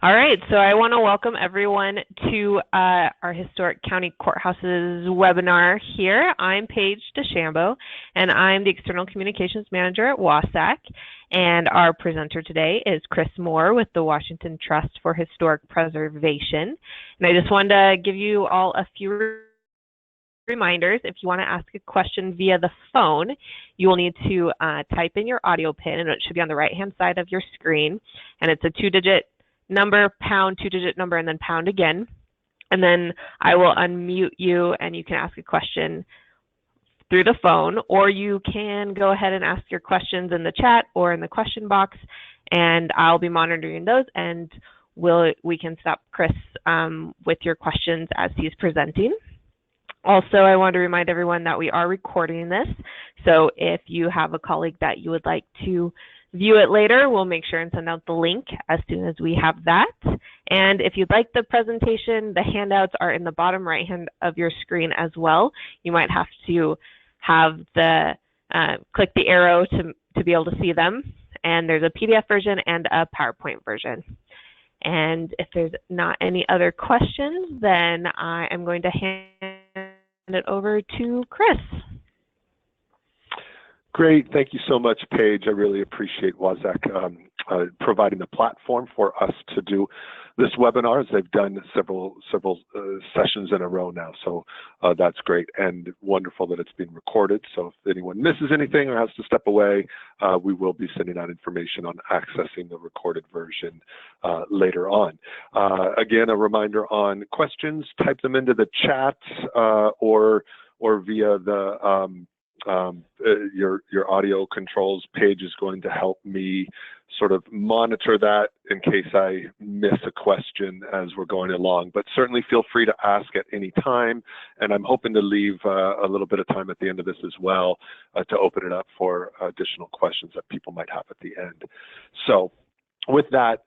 All right, so I want to welcome everyone to our Historic County Courthouses webinar here. I'm Paige DeChambeau, and I'm the External Communications Manager at WASAC. And our presenter today is Chris Moore with the Washington Trust for Historic Preservation. And I just wanted to give you all a few reminders. If you want to ask a question via the phone, you will need to type in your audio pin, and it should be on the right-hand side of your screen. And it's a two-digit number, pound, two-digit number, and then pound again. And then I will unmute you, and you can ask a question through the phone, or you can go ahead and ask your questions in the chat or in the question box, and I'll be monitoring those, and we can stop Chris with your questions as he's presenting. Also, I want to remind everyone that we are recording this, so if you have a colleague that you would like to view it later, we'll make sure and send out the link as soon as we have that. And if you'd like the presentation, the handouts are in the bottom right hand of your screen as well. You might have to have the click the arrow to be able to see them. And there's a PDF version and a PowerPoint version. And if there's not any other questions, then I am going to hand it over to Chris. Great, thank you so much, Paige. I really appreciate WASAC providing the platform for us to do this webinar, as they've done several sessions in a row now. So that's great and wonderful that it's being recorded. So if anyone misses anything or has to step away, we will be sending out information on accessing the recorded version later on. Again, a reminder on questions, type them into the chat or via the your audio controls page is going to help me sort of monitor that in case I miss a question as we're going along. But certainly feel free to ask at any time, and I'm hoping to leave a little bit of time at the end of this as well to open it up for additional questions that people might have at the end. So with that,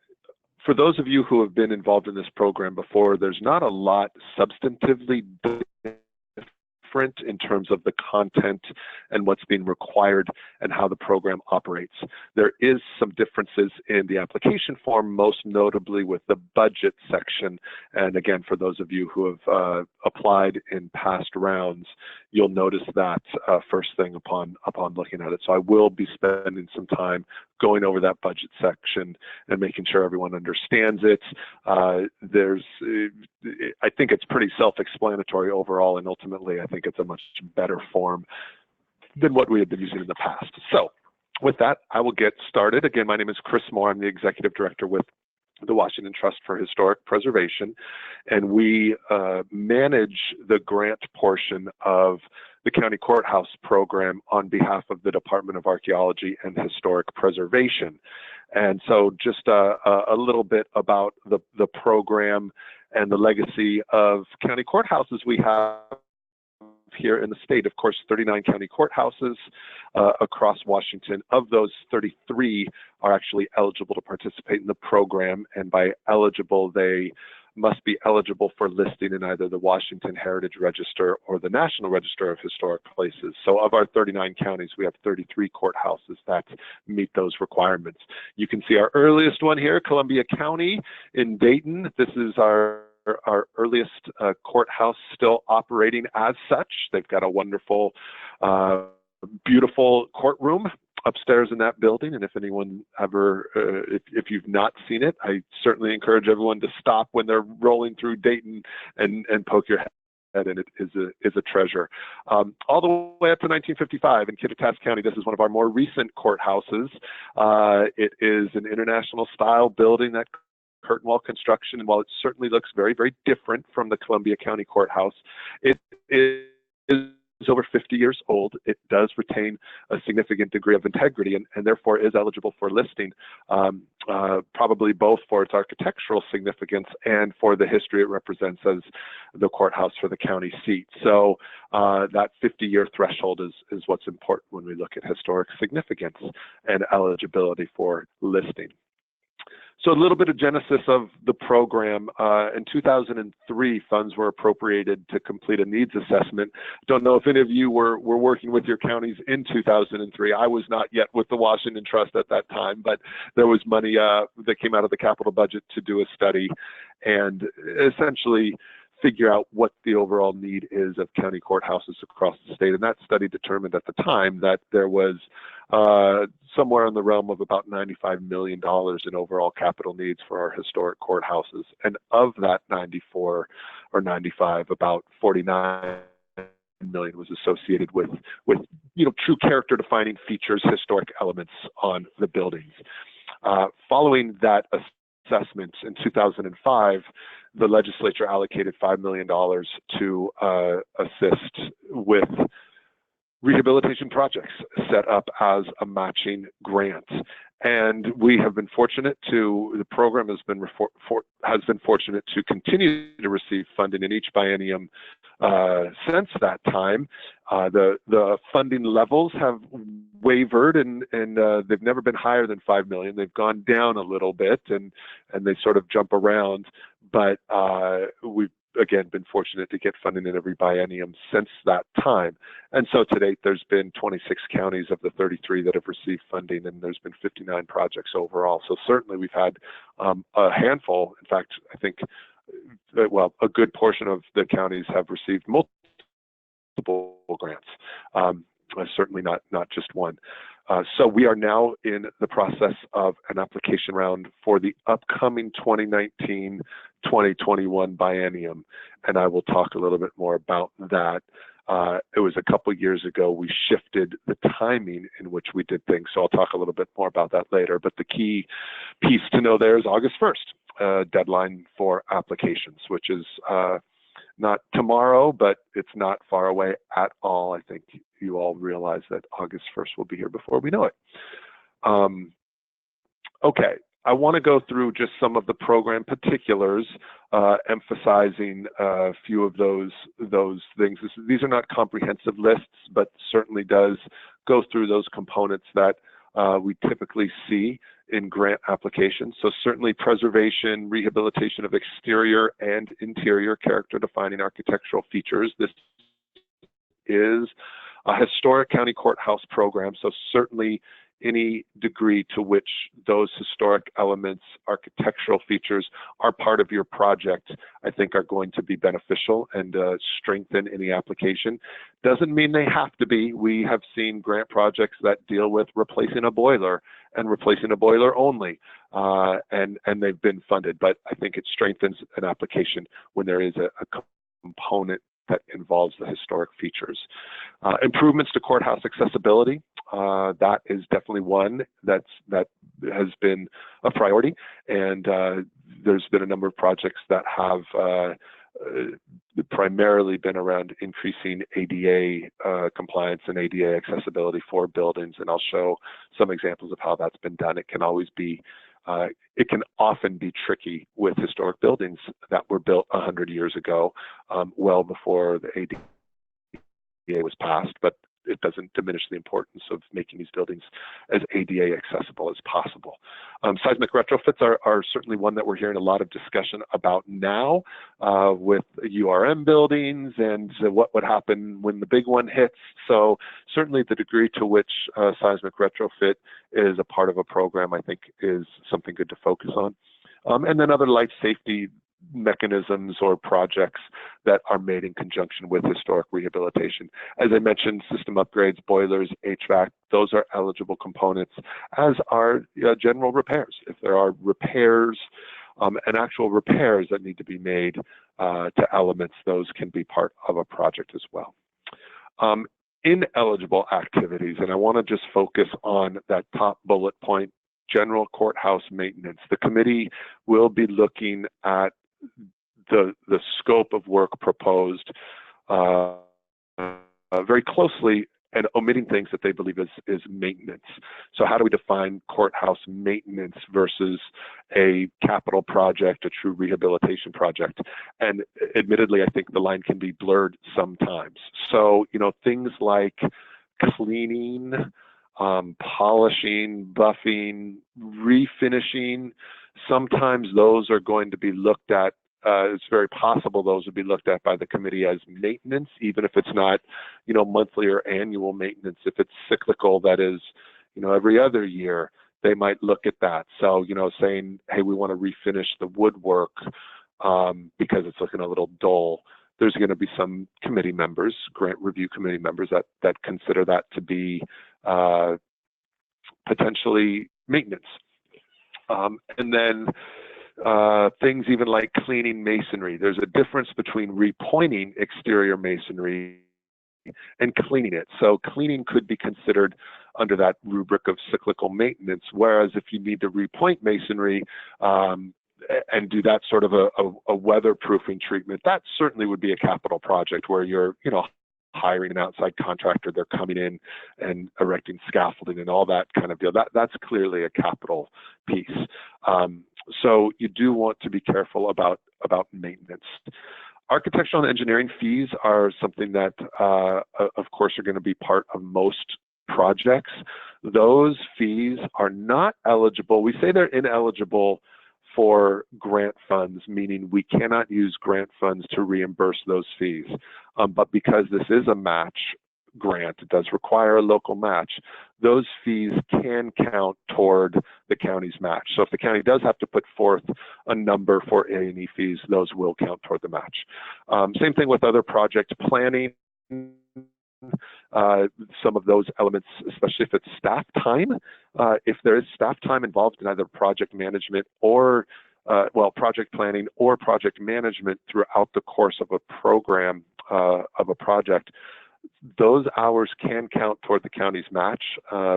for those of you who have been involved in this program before, there's not a lot substantively different in terms of the content and what's being required and how the program operates. There is some differences in the application form, most notably with the budget section. And again, for those of you who have applied in past rounds, you'll notice that first thing upon looking at it. So I will be spending some time going over that budget section and making sure everyone understands it. I think it's pretty self-explanatory overall, and ultimately I think it's a much better form than what we had been using in the past. So with that, I will get started. Again, my name is Chris Moore. I'm the Executive Director with the Washington Trust for Historic Preservation, and we manage the grant portion of the County Courthouse program on behalf of the Department of Archaeology and Historic Preservation. And so just a little bit about the program and the legacy of county courthouses we have here in the state. Of course, 39 county courthouses across Washington. Of those, 33 are actually eligible to participate in the program, and by eligible, they must be eligible for listing in either the Washington Heritage Register or the National Register of Historic Places. So of our 39 counties, we have 33 courthouses that meet those requirements. You can see our earliest one here, Columbia County in Dayton. This is our earliest courthouse still operating as such. They've got a wonderful, beautiful courtroom upstairs in that building, and if anyone ever, if you've not seen it, I certainly encourage everyone to stop when they're rolling through Dayton and poke your head in. It is a treasure. All the way up to 1955 in Kittitas County. This is one of our more recent courthouses. It is an international style building, that curtain wall construction, and while it certainly looks very, very different from the Columbia County Courthouse, it is over 50 years old. It does retain a significant degree of integrity and therefore is eligible for listing, probably both for its architectural significance and for the history it represents as the courthouse for the county seat. So that 50-year threshold is what's important when we look at historic significance and eligibility for listing. So a little bit of genesis of the program. In 2003, funds were appropriated to complete a needs assessment. Don't know if any of you were working with your counties in 2003. I was not yet with the Washington Trust at that time, but there was money that came out of the capital budget to do a study and essentially figure out what the overall need is of county courthouses across the state. And that study determined at the time that there was somewhere in the realm of about $95 million in overall capital needs for our historic courthouses. And of that 94 or 95, about 49 million was associated with true character defining features, historic elements on the buildings. Following that assessment in 2005, the legislature allocated $5 million to assist with rehabilitation projects set up as a matching grant. And we have been fortunate the program has been fortunate to continue to receive funding in each biennium since that time. The funding levels have wavered and they've never been higher than 5 million. They've gone down a little bit and they sort of jump around, but we've again been fortunate to get funding in every biennium since that time. And so to date, there's been 26 counties of the 33 that have received funding, and there's been 59 projects overall. So certainly we've had a handful. In fact, I think, a good portion of the counties have received multiple grants, certainly not just one. So we are now in the process of an application round for the upcoming 2019-2021 biennium, and I will talk a little bit more about that. It was a couple years ago we shifted the timing in which we did things, so I'll talk a little bit more about that later. But the key piece to know there is August 1st, deadline for applications, which is not tomorrow, but it's not far away at all. I think you all realize that August 1st will be here before we know it. Okay, I want to go through just some of the program particulars, emphasizing a few of those things. These are not comprehensive lists, but certainly does go through those components that we typically see in grant applications. So certainly preservation, rehabilitation of exterior and interior character defining architectural features. This is a historic county courthouse program, so certainly any degree to which those historic elements, architectural features are part of your project, I think are going to be beneficial and strengthen any application. Doesn't mean they have to be. We have seen grant projects that deal with replacing a boiler and replacing a boiler only, and they've been funded, but I think it strengthens an application when there is a component that involves the historic features. Improvements to courthouse accessibility, that is definitely one that has been a priority, and there's been a number of projects that have primarily been around increasing ADA compliance and ADA accessibility for buildings, and I'll show some examples of how that's been done. It can often be tricky with historic buildings that were built 100 years ago, well before the ADA was passed, but it doesn't diminish the importance of making these buildings as ADA accessible as possible. Seismic retrofits are certainly one that we're hearing a lot of discussion about now with URM buildings and what would happen when the big one hits. So certainly the degree to which seismic retrofit is a part of a program, I think, is something good to focus on. And then other life safety mechanisms or projects that are made in conjunction with historic rehabilitation. As I mentioned, system upgrades, boilers, HVAC, those are eligible components, as are general repairs. If there are repairs and actual repairs that need to be made to elements, those can be part of a project as well. Ineligible activities, and I want to just focus on that top bullet point, general courthouse maintenance. The committee will be looking at the scope of work proposed very closely and omitting things that they believe is maintenance. So how do we define courthouse maintenance versus a capital project, a true rehabilitation project? And admittedly, I think the line can be blurred sometimes. So, things like cleaning, polishing, buffing, refinishing, Sometimes those are going to be looked at, it's very possible those would be looked at by the committee as maintenance, even if it's not, monthly or annual maintenance. If it's cyclical, that is, every other year, they might look at that. So, saying, hey, we want to refinish the woodwork because it's looking a little dull. There's going to be some committee members, grant review committee members, that consider that to be potentially maintenance. And then things even like cleaning masonry. There's a difference between repointing exterior masonry and cleaning it. So cleaning could be considered under that rubric of cyclical maintenance, whereas if you need to repoint masonry and do that sort of a weatherproofing treatment, that certainly would be a capital project where you're, hiring an outside contractor, they're coming in and erecting scaffolding and all that kind of deal. That's clearly a capital piece. So you do want to be careful about maintenance. Architectural and engineering fees are something that, of course, are going to be part of most projects. Those fees are not eligible. We say they're ineligible for grant funds, meaning we cannot use grant funds to reimburse those fees. But because this is a match grant, it does require a local match, those fees can count toward the county's match. So if the county does have to put forth a number for A&E fees, those will count toward the match. Same thing with other project planning. Some of those elements, especially if it's staff time, if there is staff time involved in either project management or, project planning or project management throughout the course of a program, of a project, those hours can count toward the county's match.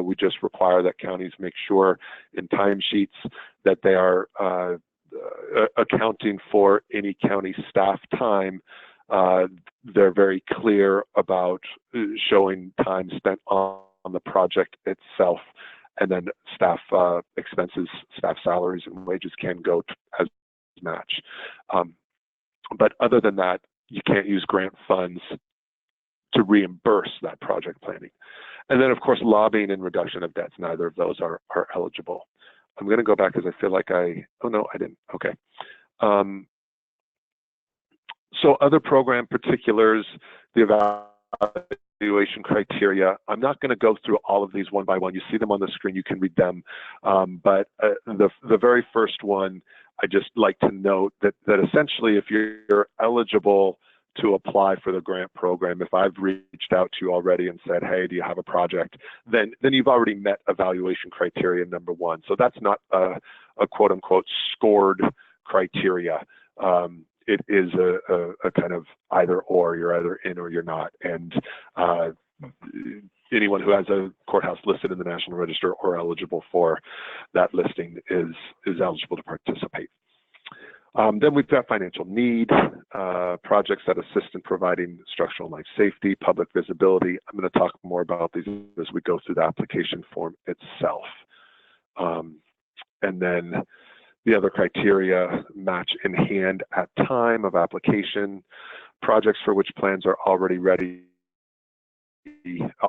We just require that counties make sure in timesheets that they are accounting for any county staff time. They're very clear about showing time spent on the project itself, and then staff expenses, staff salaries and wages can go as match. But other than that, you can't use grant funds to reimburse that project planning. And then, of course, lobbying and reduction of debts, neither of those are eligible. I'm going to go back because I feel like oh no, I didn't. Okay. So other program particulars, the evaluation criteria. I'm not going to go through all of these one by one. You see them on the screen, you can read them. But the very first one, I just like to note that essentially if you're eligible to apply for the grant program, if I've reached out to you already and said, hey, do you have a project, then you've already met evaluation criteria number one. So that's not a quote unquote scored criteria. It is a kind of either or, you're either in or you're not. And anyone who has a courthouse listed in the National Register or eligible for that listing is eligible to participate. Then we've got financial need, projects that assist in providing structural life safety, public visibility. I'm going to talk more about these as we go through the application form itself. And then the other criteria, match in hand at time of application, projects for which plans are already ready,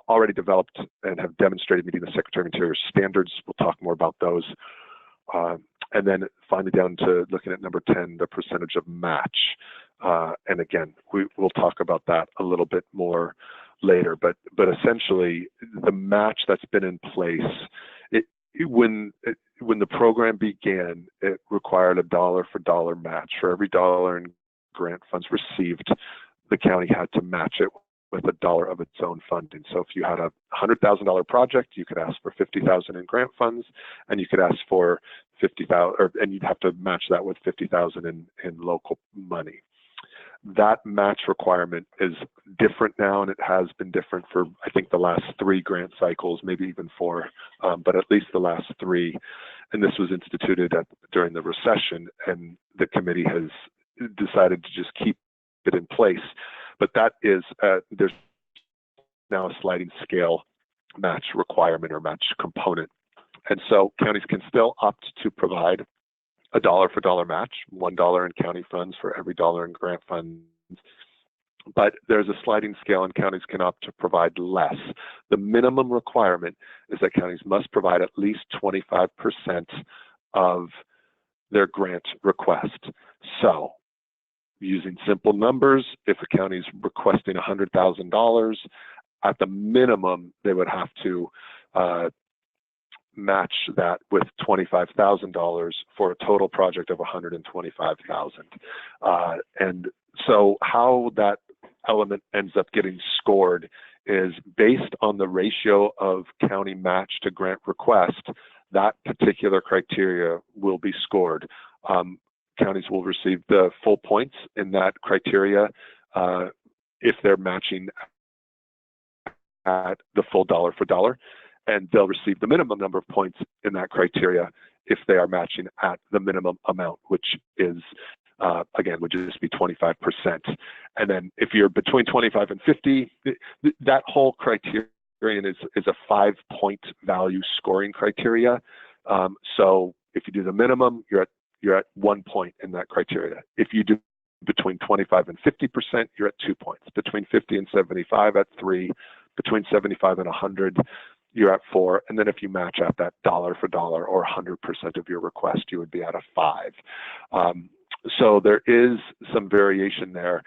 already developed and have demonstrated meeting the Secretary of Interior standards. We'll talk more about those. And then finally down to looking at number 10, the percentage of match. And again, we'll talk about that a little bit more later, but essentially the match that's been in place, when the program began, it required a dollar for dollar match. For every dollar in grant funds received, the county had to match it with a dollar of its own funding. So if you had a $100,000 project, you could ask for $50,000 in grant funds, and you could ask for $50,000, and you'd have to match that with $50,000 in local money. That match requirement is different now, and it has been different for, I think, the last 3 grant cycles, maybe even 4, but at least the last 3. And this was instituted during the recession, and the committee has decided to just keep it in place. But that is, there's now a sliding scale match requirement or match component. And so counties can still opt to provide a dollar for dollar match, $1 in county funds for every dollar in grant funds. But there's a sliding scale and counties can opt to provide less. The minimum requirement is that counties must provide at least 25% of their grant request. So using simple numbers, if a county is requesting $100,000, at the minimum, they would have to match that with $25,000 for a total project of $125,000. And so how that element ends up getting scored is based on the ratio of county match to grant request. That particular criteria will be scored. Counties will receive the full points in that criteria if they're matching at the full dollar for dollar, and they'll receive the minimum number of points in that criteria if they are matching at the minimum amount, which is, again, would just be 25%. And then if you're between 25 and 50, that whole criterion is a 5-point value scoring criteria. So if you do the minimum, you're at 1 point in that criteria. If you do between 25 and 50%, you're at 2 points. Between 50 and 75 at 3, between 75 and 100, you're at 4. And then if you match at that dollar for dollar or 100% of your request, you would be at a 5. So there is some variation there,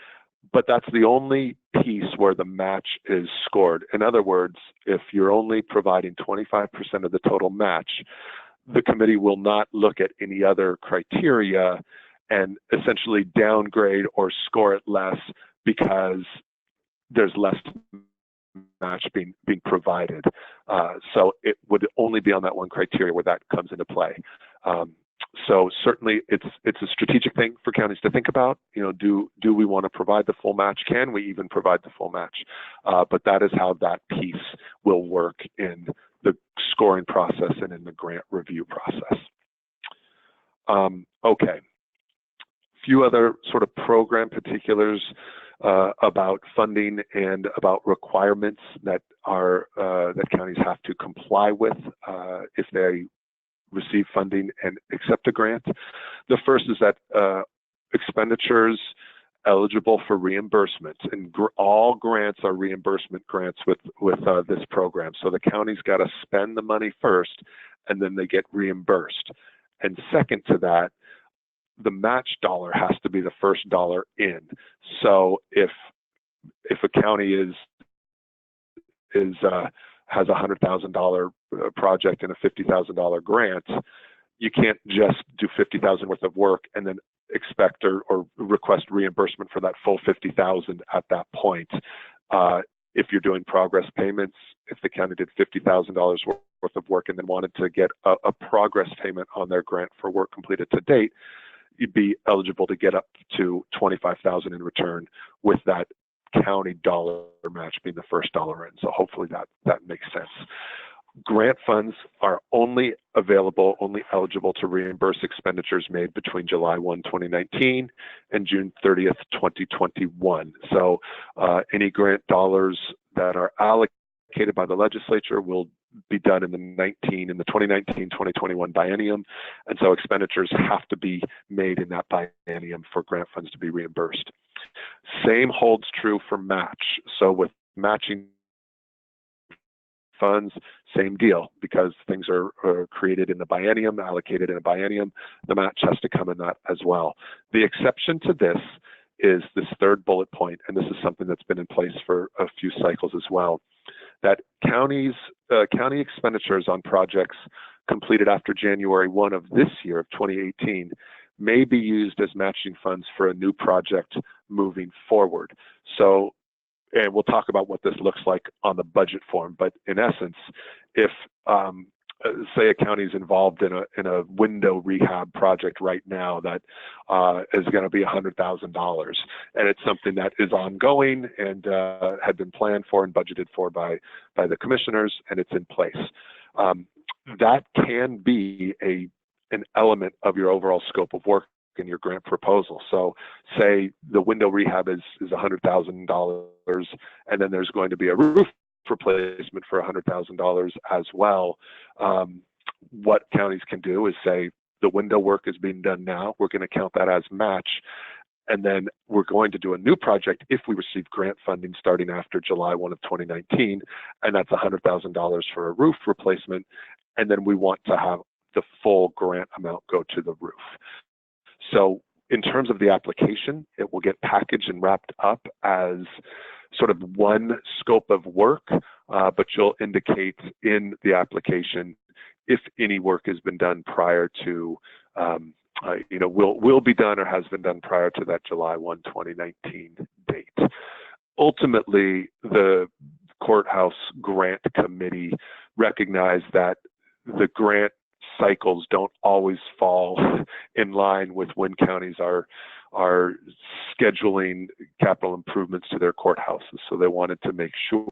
but that's the only piece where the match is scored. In other words, if you're only providing 25% of the total match, the committee will not look at any other criteria and essentially downgrade or score it less because there's less match being provided. So it would only be on that one criteria where that comes into play. So certainly it's a strategic thing for counties to think about. You know, do we want to provide the full match? Can we even provide the full match? But that is how that piece will work in the scoring process and in the grant review process. Okay, a few other sort of program particulars about funding and about requirements that are that counties have to comply with if they receive funding and accept a grant. The first is that expenditures eligible for reimbursement, and all grants are reimbursement grants with this program. So the county's got to spend the money first, and then they get reimbursed. And second to that, the match dollar has to be the first dollar in. So if a county has a $100,000 project and a $50,000 grant, you can't just do $50,000 worth of work and then expect or request reimbursement for that full $50,000 at that point. If you're doing progress payments, if the county did $50,000 worth of work and then wanted to get a progress payment on their grant for work completed to date, you'd be eligible to get up to $25,000 in return, with that county dollar match being the first dollar in. So hopefully that makes sense. Grant funds are only eligible to reimburse expenditures made between July 1, 2019 and June 30th, 2021. So any grant dollars that are allocated by the legislature will be done in the 2019-2021 biennium. And so expenditures have to be made in that biennium for grant funds to be reimbursed. Same holds true for match. So with matching funds, same deal, because things are created in the biennium, allocated in a biennium, the match has to come in that as well. The exception to this is this third bullet point, and this is something that's been in place for a few cycles as well, that county expenditures on projects completed after January 1 of this year, of 2018, may be used as matching funds for a new project moving forward. So, and we'll talk about what this looks like on the budget form, but in essence, if say a county is involved in a window rehab project right now that is going to be $100,000, and it's something that is ongoing and had been planned for and budgeted for by the commissioners, and it's in place. That can be an element of your overall scope of work in your grant proposal. So say the window rehab is $100,000, and then there's going to be a roof replacement for $100,000 as well. What counties can do is say the window work is being done now, we're going to count that as match, and then we're going to do a new project if we receive grant funding starting after July 1 of 2019, and that's $100,000 for a roof replacement, and then we want to have the full grant amount go to the roof. So in terms of the application, it will get packaged and wrapped up as sort of one scope of work, but you'll indicate in the application if any work has been done prior to, will be done or has been done prior to that July 1, 2019 date. Ultimately, the Courthouse Grant Committee recognized that the grant cycles don't always fall in line with when counties are scheduling capital improvements to their courthouses. So they wanted to make sure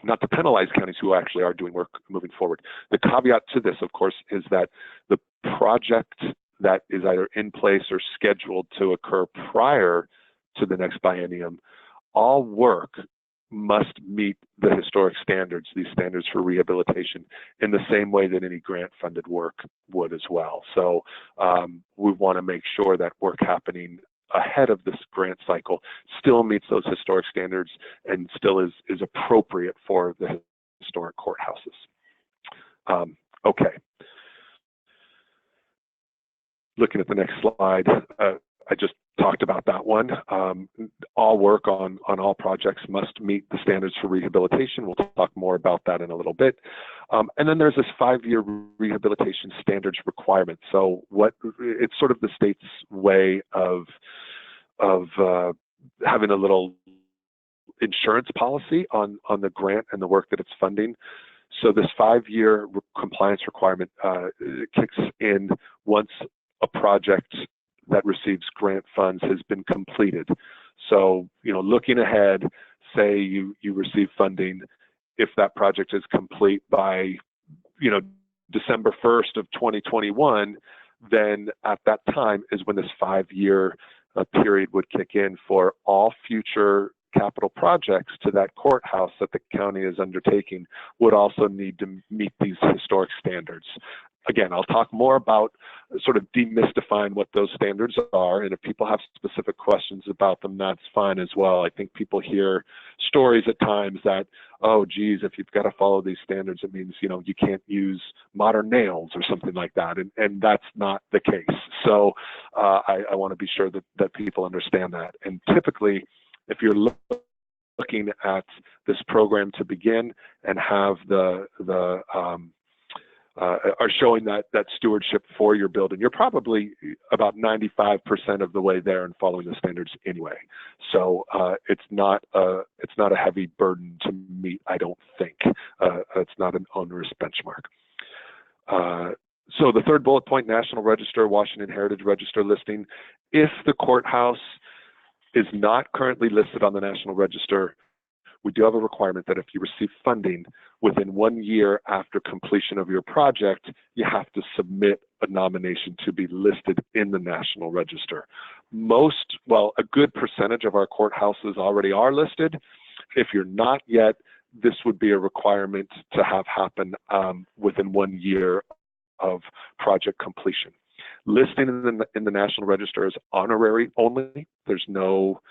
not to penalize counties who actually are doing work moving forward. The caveat to this, of course, is that the project that is either in place or scheduled to occur prior to the next biennium, all work must meet the historic standards, these standards for rehabilitation, in the same way that any grant-funded work would as well. So we want to make sure that work happening ahead of this grant cycle still meets those historic standards and still is appropriate for the historic courthouses. Okay. Looking at the next slide, I just talked about that one. All work on all projects must meet the standards for rehabilitation. We'll talk more about that in a little bit. And then there's this 5-year rehabilitation standards requirement. So it's sort of the state's way of having a little insurance policy on the grant and the work that it's funding. So this 5-year compliance requirement kicks in once a project that receives grant funds has been completed. So, looking ahead, say you receive funding, if that project is complete by, December 1st of 2021, then at that time is when this 5-year period would kick in for all future capital projects to that courthouse that the county is undertaking would also need to meet these historic standards. Again, I'll talk more about sort of demystifying what those standards are, and if people have specific questions about them, that's fine as well. I think people hear stories at times that, oh, geez, if you've got to follow these standards, it means, you can't use modern nails or something like that, and that's not the case. So I want to be sure that people understand that. And typically, if you're looking at this program to begin and have are showing that stewardship for your building, you're probably about 95% of the way there and following the standards anyway. So it's not a heavy burden to meet, I don't think. It's not an onerous benchmark. So the third bullet point, National Register, Washington Heritage Register listing. If the courthouse is not currently listed on the National Register, we do have a requirement that if you receive funding within 1 year after completion of your project, you have to submit a nomination to be listed in the National Register. A good percentage of our courthouses already are listed. If you're not yet, this would be a requirement to have happen within 1 year of project completion. Listing in the National Register is honorary only. There's no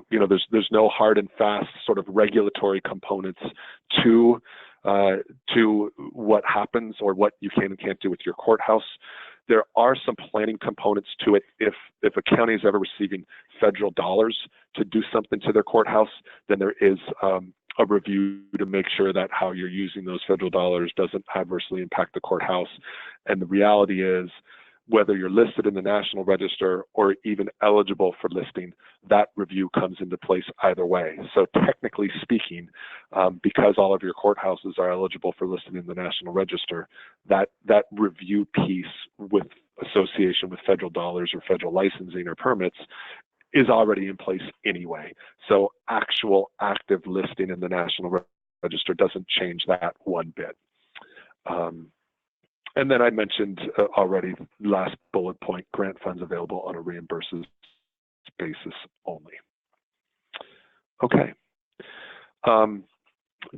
there's no hard and fast sort of regulatory components to what happens or what you can and can't do with your courthouse. There are some planning components to it. If a county is ever receiving federal dollars to do something to their courthouse, then there is a review to make sure that how you're using those federal dollars doesn't adversely impact the courthouse. And the reality is, whether you're listed in the National Register or even eligible for listing, that review comes into place either way. So technically speaking, because all of your courthouses are eligible for listing in the National Register, that review piece with association with federal dollars or federal licensing or permits is already in place anyway. So actual active listing in the National Register doesn't change that one bit. And then I mentioned already, last bullet point, grant funds available on a reimbursed basis only. Okay.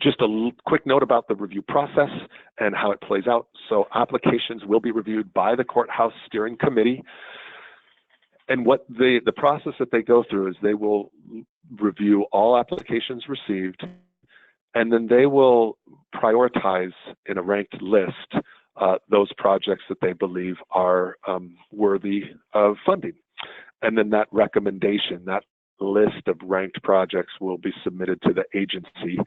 Just a quick note about the review process and how it plays out. So applications will be reviewed by the Courthouse Steering Committee. And what the process that they go through is they will review all applications received, and then they will prioritize in a ranked list those projects that they believe are worthy of funding. And then that recommendation, that list of ranked projects will be submitted to the agency,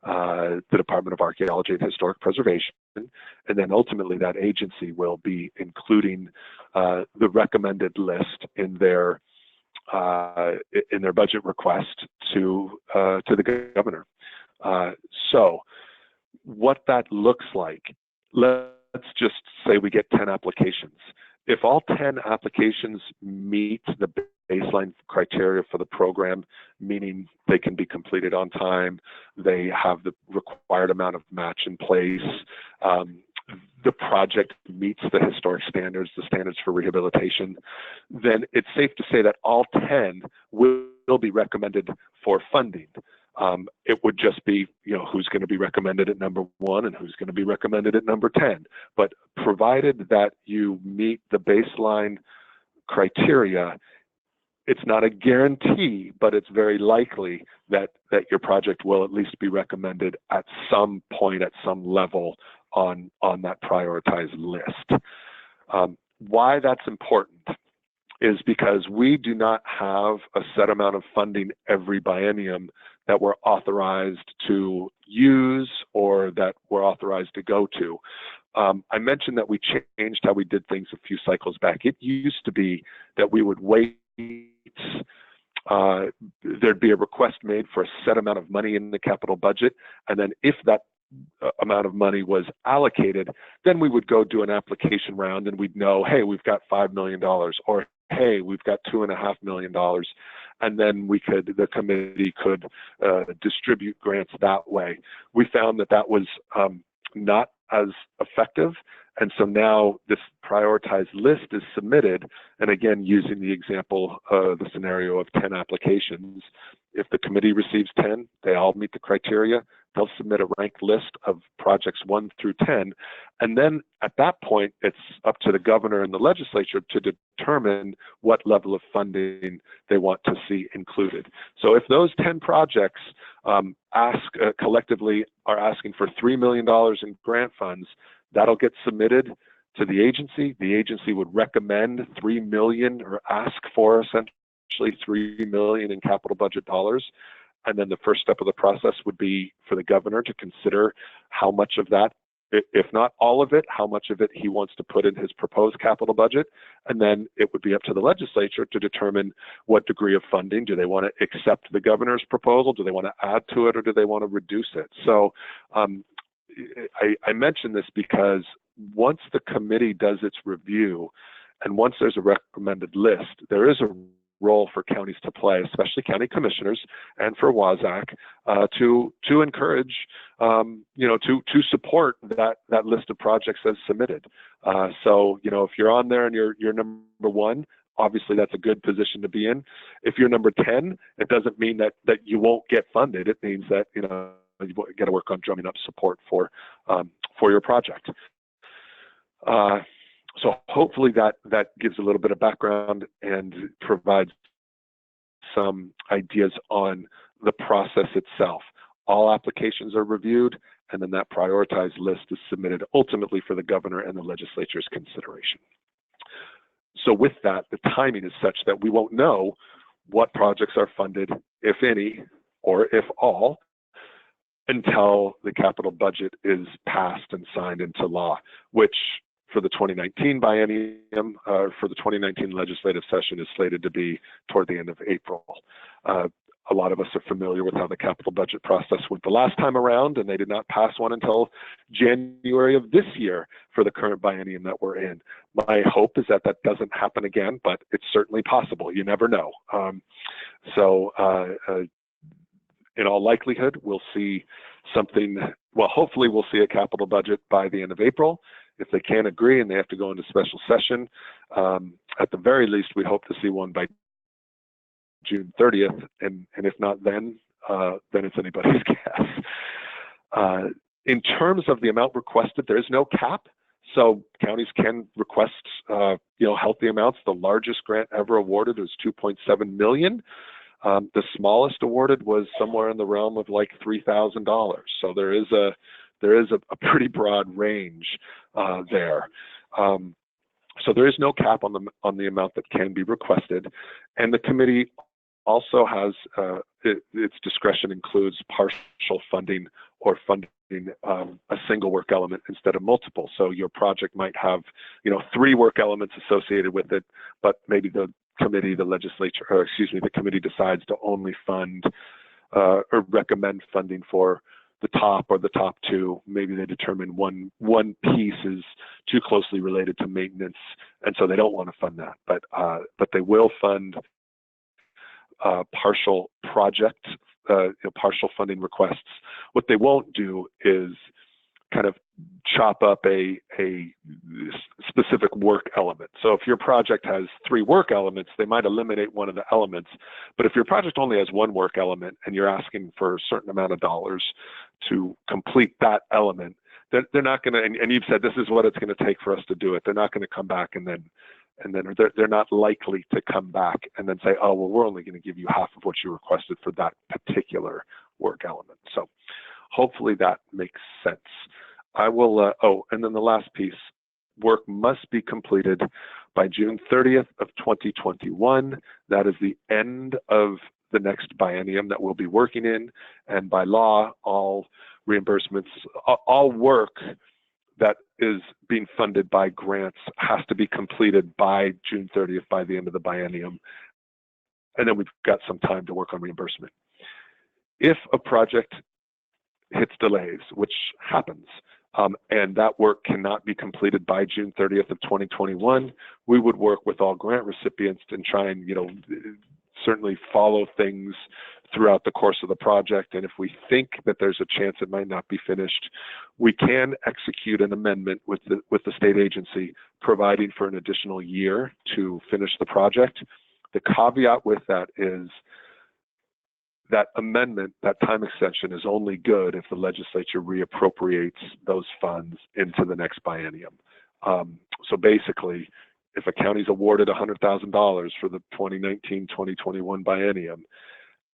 the Department of Archaeology and Historic Preservation. And then ultimately that agency will be including the recommended list in their budget request to the governor. So what that looks like, let's just say we get 10 applications. If all 10 applications meet the baseline criteria for the program, meaning they can be completed on time, they have the required amount of match in place, the project meets the historic standards, the standards for rehabilitation, then it's safe to say that all 10 will be recommended for funding. It would just be, who's going to be recommended at number 1 and who's going to be recommended at number 10. But provided that you meet the baseline criteria, it's not a guarantee, but it's very likely that your project will at least be recommended at some point, at some level on that prioritized list. Why that's important is because we do not have a set amount of funding every biennium that we're authorized to use or that we're authorized to go to. I mentioned that we changed how we did things a few cycles back. It used to be that we would wait, there'd be a request made for a set amount of money in the capital budget, and then if that amount of money was allocated, then we would go do an application round and we'd know, hey, we've got $5 million, or hey, we've got $2.5 million, and then the committee could distribute grants that way. We found that was not as effective, and so now this prioritized list is submitted, and again, using the example, the scenario of 10 applications, if the committee receives 10, they all meet the criteria, they'll submit a ranked list of projects 1 through 10. And then at that point, it's up to the governor and the legislature to determine what level of funding they want to see included. So if those 10 projects collectively are asking for $3 million in grant funds, that'll get submitted to the agency. The agency would recommend $3 million or ask for essentially $3 million in capital budget dollars. And then the first step of the process would be for the governor to consider how much of that, if not all of it, how much of it he wants to put in his proposed capital budget. And then it would be up to the legislature to determine what degree of funding. Do they want to accept the governor's proposal? Do they want to add to it, or do they want to reduce it? So I mention this because once the committee does its review and once there's a recommended list, there is a role for counties to play, especially county commissioners, and for WASAC to encourage, to support that list of projects as submitted. So, if you're on there and you're number 1, obviously that's a good position to be in. If you're number 10, it doesn't mean that you won't get funded. It means that you got to work on drumming up support for your project. So hopefully that gives a little bit of background and provides some ideas on the process itself. All applications are reviewed, and then that prioritized list is submitted ultimately for the governor and the legislature's consideration. So with that, the timing is such that we won't know what projects are funded, if any, or if all, until the capital budget is passed and signed into law, which for the 2019 biennium, for the 2019 legislative session is slated to be toward the end of April. A lot of us are familiar with how the capital budget process went the last time around, and they did not pass one until January of this year for the current biennium that we're in. My hope is that doesn't happen again, but it's certainly possible. You never know. In all likelihood, we'll see something, well, hopefully we'll see a capital budget by the end of April. If they can't agree and they have to go into special session, at the very least, we hope to see one by June 30th, and if not then it's anybody's guess. In terms of the amount requested, there is no cap, so counties can request healthy amounts. The largest grant ever awarded was $2.7 million. The smallest awarded was somewhere in the realm of like $3,000. So there is a pretty broad range there. So there is no cap on the amount that can be requested, and the committee also has its discretion includes partial funding or funding a single work element instead of multiple. So your project might have, 3 work elements associated with it, but maybe the committee, the committee decides to only fund or recommend funding for the top or the top 2. Maybe they determine one piece is too closely related to maintenance, and so they don't want to fund that. But they will fund partial project, partial funding requests. What they won't do is kind of chop up a specific work element. So if your project has 3 work elements, they might eliminate one of the elements. But if your project only has 1 work element and you're asking for a certain amount of dollars to complete that element, they're not going to, and you've said this is what it's going to take for us to do it. They're not going to come back and then they're not likely to come back and then say, oh, well, we're only going to give you half of what you requested for that particular work element. So hopefully that makes sense. I will, and then the last piece, work must be completed by June 30th of 2021. That is the end of the next biennium that we'll be working in. And by law, all reimbursements, all work that is being funded by grants has to be completed by June 30th, by the end of the biennium. And then we've got some time to work on reimbursement. If a project hits delays, which happens, and that work cannot be completed by June 30th of 2021, we would work with all grant recipients and try and, certainly follow things throughout the course of the project. And if we think that there's a chance it might not be finished, we can execute an amendment with the state agency, providing for an additional year to finish the project. The caveat with that is that amendment, that time extension, is only good if the legislature reappropriates those funds into the next biennium. So basically, if a county's awarded $100,000 for the 2019-2021 biennium,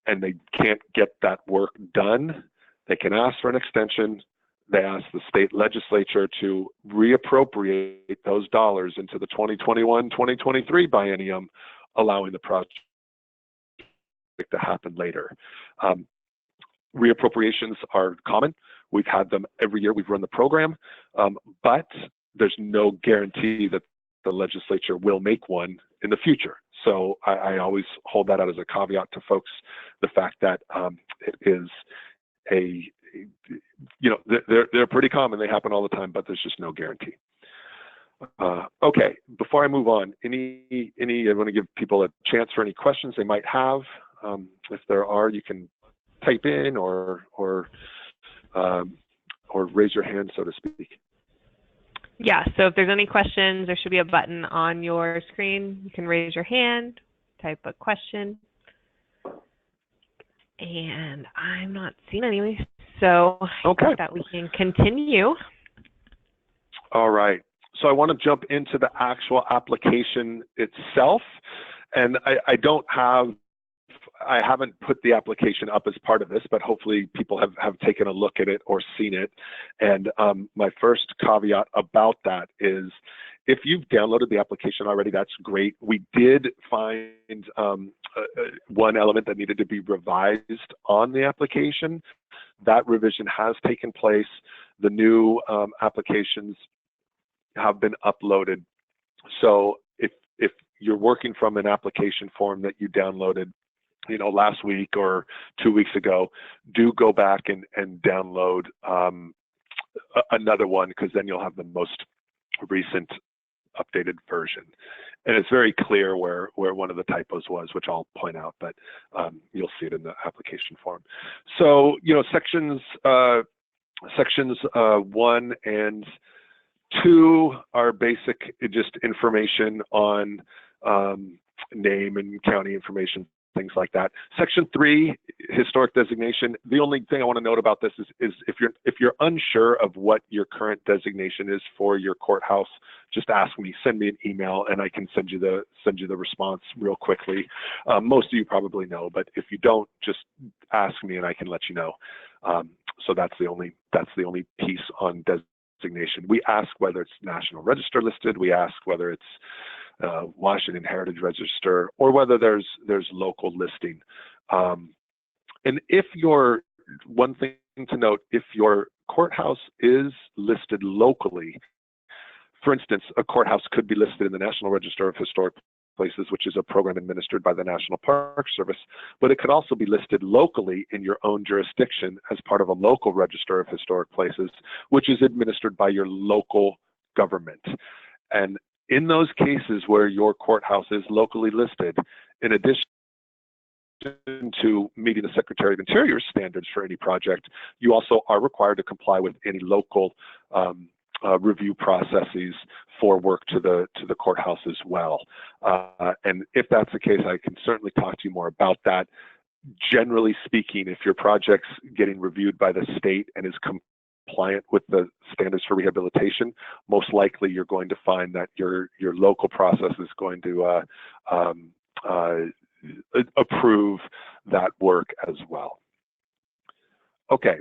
and they can't get that work done, they can ask for an extension. They ask the state legislature to reappropriate those dollars into the 2021-2023 biennium, allowing the project to happen later. Reappropriations are common. We've had them every year we've run the program, but there's no guarantee that the legislature will make one in the future. So I always hold that out as a caveat to folks, the fact that it is they're pretty common, they happen all the time, but there's just no guarantee. Okay, before I move on, I want to give people a chance for any questions they might have. If there are, you can type in or raise your hand, so to speak. Yeah, so if there's any questions, there should be a button on your screen. You can raise your hand, type a question. And I'm not seeing any, so okay. I think that we can continue. All right. So I want to jump into the actual application itself. And I haven't put the application up as part of this, but hopefully people have taken a look at it or seen it. And my first caveat about that is, if you've downloaded the application already, that's great. We did find one element that needed to be revised on the application. That revision has taken place. The new applications have been uploaded. So if you're working from an application form that you downloaded last week or 2 weeks ago, do go back and download another one, because then you'll have the most recent updated version. And it's very clear where one of the typos was, which I'll point out, but you'll see it in the application form. So, sections 1 and 2 are basic, just information on name and county information, things like that. Section 3, historic designation. The only thing I want to note about this is if you're unsure of what your current designation is for your courthouse, just ask me, send me an email, and I can send you the response real quickly. Most of you probably know, but if you don't, just ask me and I can let you know. So that's the only piece on designation. We ask whether it's National Register listed. We ask whether it's Washington Heritage Register, or whether there's local listing. And one thing to note, if your courthouse is listed locally, for instance, a courthouse could be listed in the National Register of Historic Places, which is a program administered by the National Park Service, but it could also be listed locally in your own jurisdiction as part of a local register of historic places, which is administered by your local government. And in those cases where your courthouse is locally listed, in addition to meeting the Secretary of Interior's standards for any project, you also are required to comply with any local review processes for work to the courthouse as well. And if that's the case, I can certainly talk to you more about that. Generally speaking, if your project's getting reviewed by the state and is compliant with the standards for rehabilitation, most likely you're going to find that your local process is going to approve that work as well. Okay,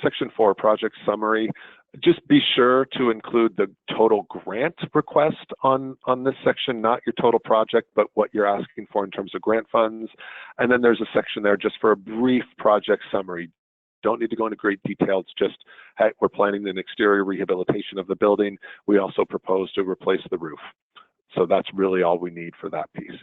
section 4, project summary. Just be sure to include the total grant request on this section, not your total project, but what you're asking for in terms of grant funds. And then there's a section there just for a brief project summary. Don't need to go into great detail. It's just, hey, we're planning an exterior rehabilitation of the building. We also propose to replace the roof. So that's really all we need for that piece.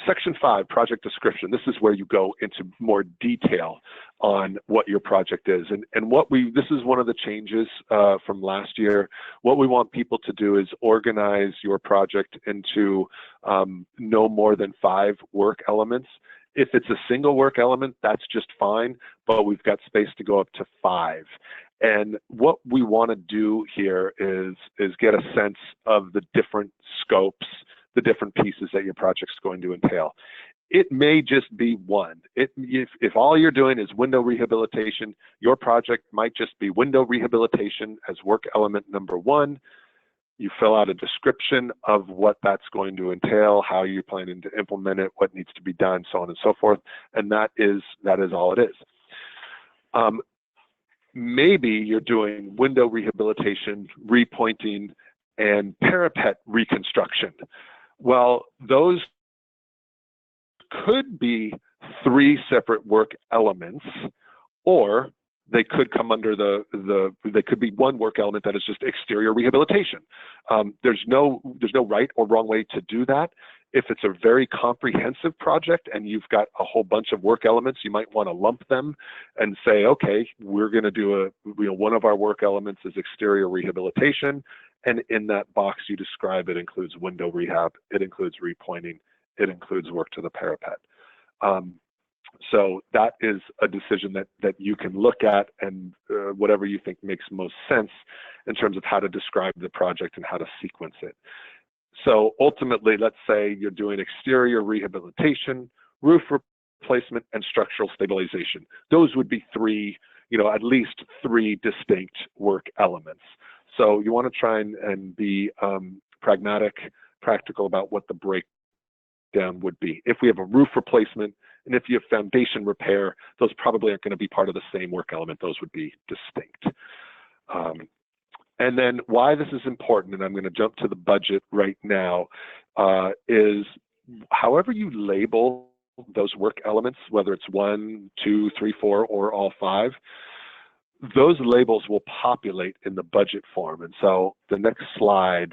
Section 5, project description. This is where you go into more detail on what your project is. And this is one of the changes from last year. What we want people to do is organize your project into no more than 5 work elements. If it's a single work element, that's just fine, but we've got space to go up to 5. And what we want to do here is get a sense of the different scopes, the different pieces that your project's going to entail. It may just be one. If all you're doing is window rehabilitation, your project might just be window rehabilitation as work element number 1. You fill out a description of what that's going to entail, how you're planning to implement it, what needs to be done, so on and so forth, and that is all it is. Maybe you're doing window rehabilitation, repointing, and parapet reconstruction. Well, those could be 3 separate work elements, or they could come under they could be one work element that is just exterior rehabilitation. There's no right or wrong way to do that. If it's a very comprehensive project and you've got a whole bunch of work elements, you might want to lump them and say, okay, we're going to do one of our work elements is exterior rehabilitation. And in that box you describe, it includes window rehab, it includes repointing, it includes work to the parapet. So that is a decision that you can look at, and whatever you think makes most sense in terms of how to describe the project and how to sequence it. So ultimately, let's say you're doing exterior rehabilitation, roof replacement, and structural stabilization. Those would be at least three distinct work elements. So you want to try and be pragmatic, practical about what the breakdown would be. If we have a roof replacement and if you have foundation repair, those probably aren't going to be part of the same work element. Those would be distinct. And then why this is important, and I'm going to jump to the budget right now, is however you label those work elements, whether it's 1, 2, 3, 4, or all 5, those labels will populate in the budget form. And so the next slide,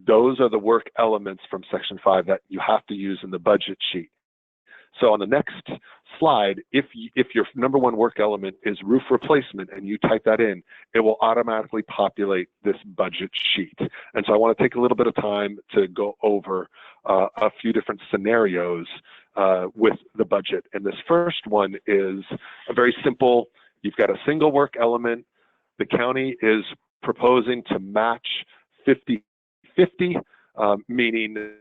those are the work elements from section 5 that you have to use in the budget sheet. So on the next slide, if your number 1 work element is roof replacement and you type that in, it will automatically populate this budget sheet. And so I want to take a little bit of time to go over a few different scenarios with the budget. And this first one is a very simple, you've got a single work element. The county is proposing to match 50-50 meaning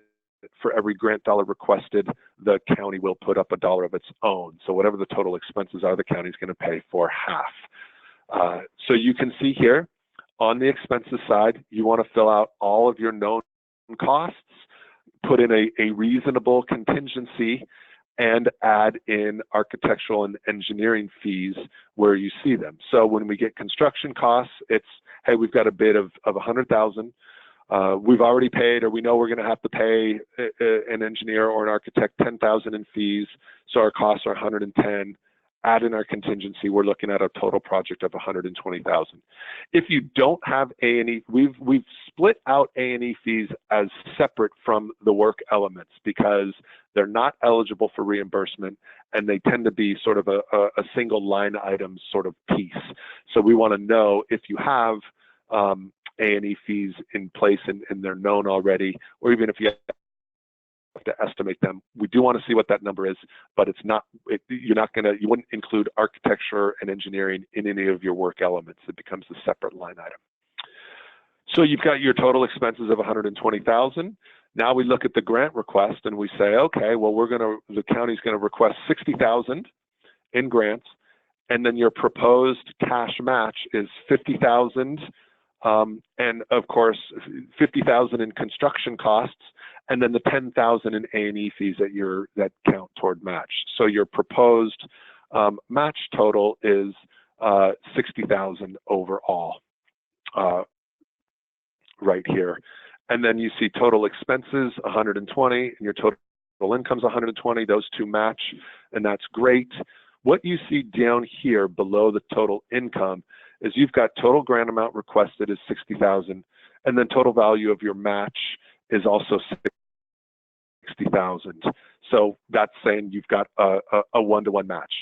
for every grant dollar requested, the county will put up $1 of its own. So whatever the total expenses are, the county is going to pay for half. So you can see here on the expenses side, you want to fill out all of your known costs, put in a reasonable contingency, and add in architectural and engineering fees where you see them. So when we get construction costs, it's, hey, we've got a bid of 100,000. We've already paid, or we know we're going to have to pay an engineer or an architect 10,000 in fees, so our costs are 110. Add in our contingency, we're looking at a total project of 120,000. If you don't have A&E, we've split out A&E fees as separate from the work elements because they're not eligible for reimbursement, and they tend to be sort of a single line item sort of piece. So we want to know if you have A&E fees in place and they're known already, or even if you have to estimate them. We do want to see what that number is, but it's not, you wouldn't include architecture and engineering in any of your work elements. It becomes a separate line item. So you've got your total expenses of 120,000. Now we look at the grant request and we say, okay, well, the county's going to request 60,000 in grants, and then your proposed cash match is 50,000, and of course 50,000 in construction costs, and then the 10,000 in A&E fees that count toward match. So your proposed match total is 60,000 overall, right here. And then you see total expenses 120, and your total income's 120. Those two match, and that's great. What you see down here below the total income is you've got total grant amount requested is 60,000, and then total value of your match is also 60,000. So that's saying you've got a one-to-one match.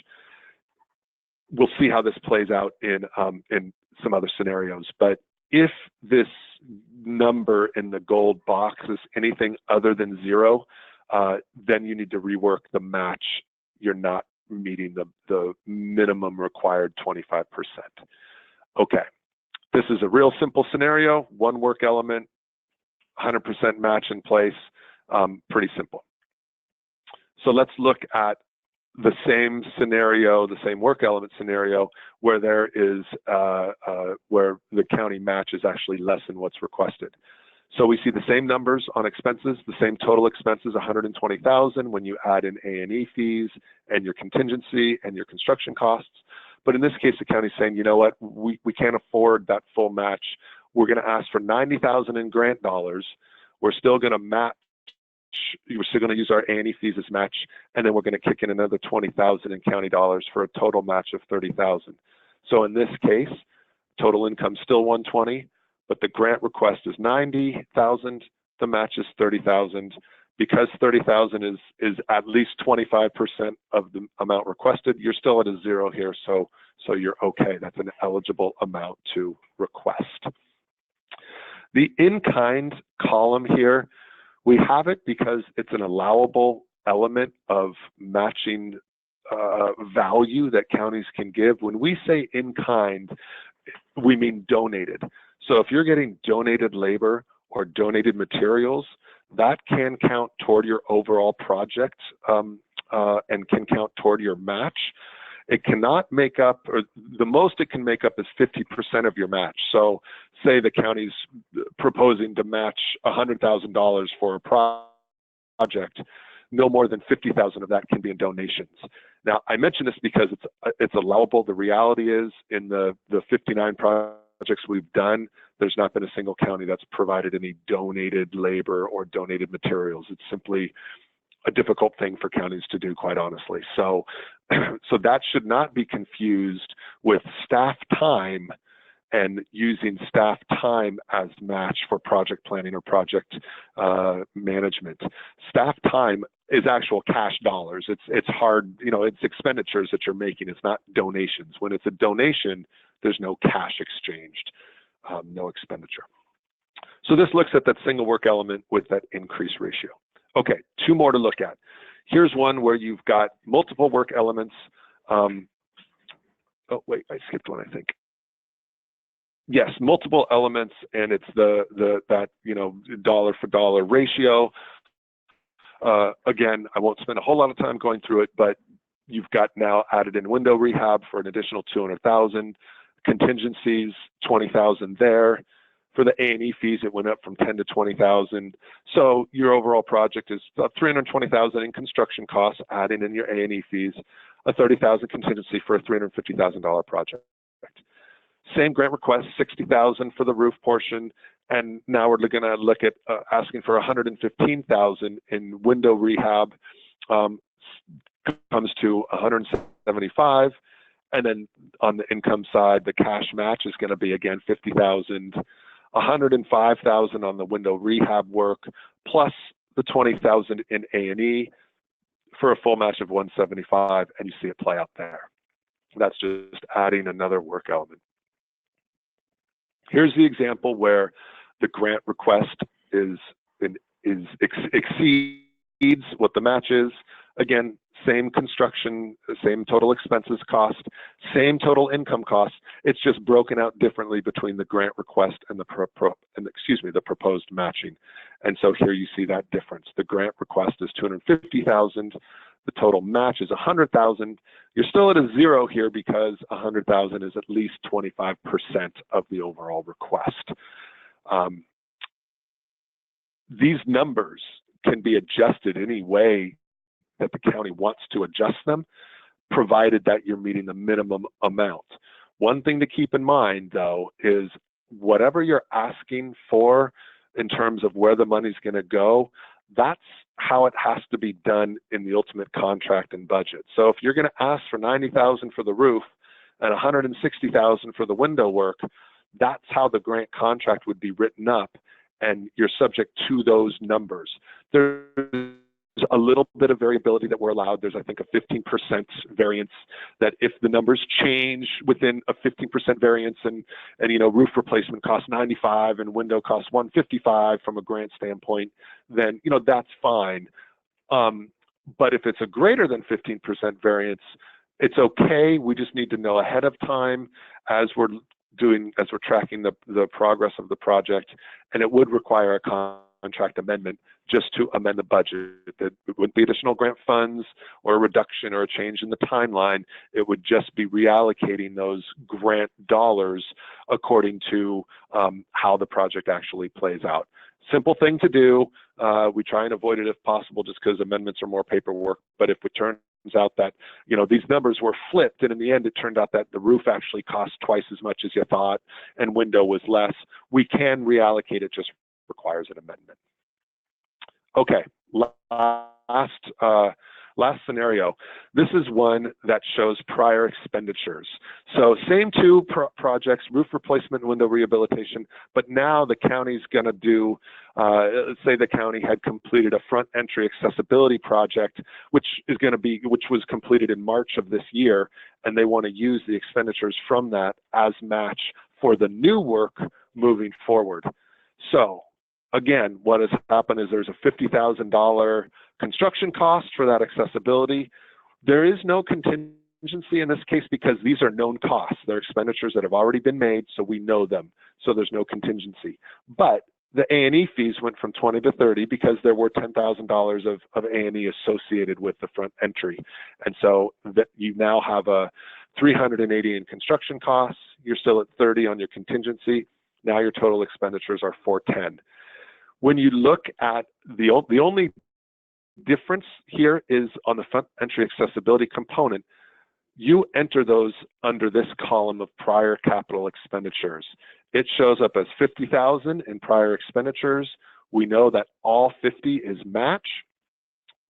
We'll see how this plays out in some other scenarios, but if this number in the gold box is anything other than 0, then you need to rework the match. You're not meeting the minimum required 25%. Okay, this is a real simple scenario, one work element, 100% match in place, pretty simple. So let's look at the same scenario, the same work element scenario, where there is where the county match is actually less than what's requested. So we see the same numbers on expenses, the same total expenses, 120,000 when you add in A&E fees and your contingency and your construction costs. But in this case, the county's saying, you know what, we can't afford that full match. We're going to ask for 90,000 in grant dollars. We're still going to match. We're still going to use our A&E fees as match, and then we're going to kick in another 20,000 in county dollars for a total match of 30,000. So in this case, total income still 120, but the grant request is 90,000. The match is 30,000. Because 30,000 is at least 25% of the amount requested, you're still at a 0 here, so you're okay. That's an eligible amount to request. The in-kind column here, we have it because it's an allowable element of matching value that counties can give. When we say in-kind, we mean donated. So if you're getting donated labor or donated materials, that can count toward your overall project and can count toward your match. It cannot make up, or the most it can make up is 50% of your match. So say the county's proposing to match $100,000 for a project, no more than 50,000 of that can be in donations. Now, I mention this because it's allowable. The reality is in the 59 projects we've done, there's not been a single county that's provided any donated labor or donated materials. It's simply a difficult thing for counties to do, quite honestly. So that should not be confused with staff time and using staff time as match for project planning or project management. Staff time is actual cash dollars. It's hard, it's expenditures that you're making. It's not donations. When it's a donation, there's no cash exchanged, no expenditure. So this looks at that single work element with that increase ratio. Okay, 2 more to look at. Here's one where you've got multiple work elements. Oh, wait, I skipped one, I think. yes, multiple elements, and it's that dollar for dollar ratio. Again, I won't spend a whole lot of time going through it, but you've got now added in window rehab for an additional $200,000, contingencies, $20,000 there. For the A&E fees, it went up from $10,000 to $20,000. So your overall project is about $320,000 in construction costs, adding in your A&E fees, a $30,000 contingency for a $350,000 project. Same grant request, $60,000 for the roof portion, and now we're going to look at asking for $115,000 in window rehab. Comes to $175,000, and then on the income side, the cash match is going to be again $50,000, $105,000 on the window rehab work, plus the $20,000 in A&E for a full match of $175,000, and you see it play out there. That's just adding another work element. Here's the example where the grant request exceeds what the match is. Again, same construction, same total expenses cost, same total income cost. It's just broken out differently between the grant request and the proposed matching. And so here you see that difference. The grant request is $250,000. The total match is $100,000. You're still at a zero here because $100,000 is at least 25% of the overall request. These numbers can be adjusted any way that the county wants to adjust them, provided that you're meeting the minimum amount. One thing to keep in mind, though, is whatever you're asking for in terms of where the money's going to go, that's how it has to be done in the ultimate contract and budget. So if you're going to ask for $90,000 for the roof and $160,000 for the window work, that's how the grant contract would be written up, and you're subject to those numbers. There's a little bit of variability that we're allowed. There's, I think, a 15% variance that if the numbers change within a 15% variance and roof replacement costs $95 and window costs $155 from a grant standpoint, then, that's fine. But if it's a greater than 15% variance, it's okay. We just need to know ahead of time as we're tracking the progress of the project, and it would require a contract amendment just to amend the budget. It wouldn't be additional grant funds or a reduction or a change in the timeline. It would just be reallocating those grant dollars according to how the project actually plays out. Simple thing to do. We try and avoid it if possible just because amendments are more paperwork. But if it turns out that these numbers were flipped and in the end it turned out that the roof actually cost twice as much as you thought and window was less, we can reallocate it, just requires an amendment. Okay, last scenario. This is one that shows prior expenditures. So same two projects, roof replacement and window rehabilitation, but now the county's going to do, let's say the county had completed a front entry accessibility project, which was completed in March of this year, and they want to use the expenditures from that as match for the new work moving forward. So again, what has happened is there's a $50,000 construction cost for that accessibility. There is no contingency in this case because these are known costs. They're expenditures that have already been made, so we know them. So there's no contingency. But the A&E fees went from 20 to 30 because there were $10,000 of A&E associated with the front entry. And so that you now have a $380 in construction costs. You're still at 30 on your contingency. Now your total expenditures are $410. When you look at the only difference here is on the front entry accessibility component, you enter those under this column of prior capital expenditures. It shows up as $50,000 in prior expenditures. We know that all 50 is match.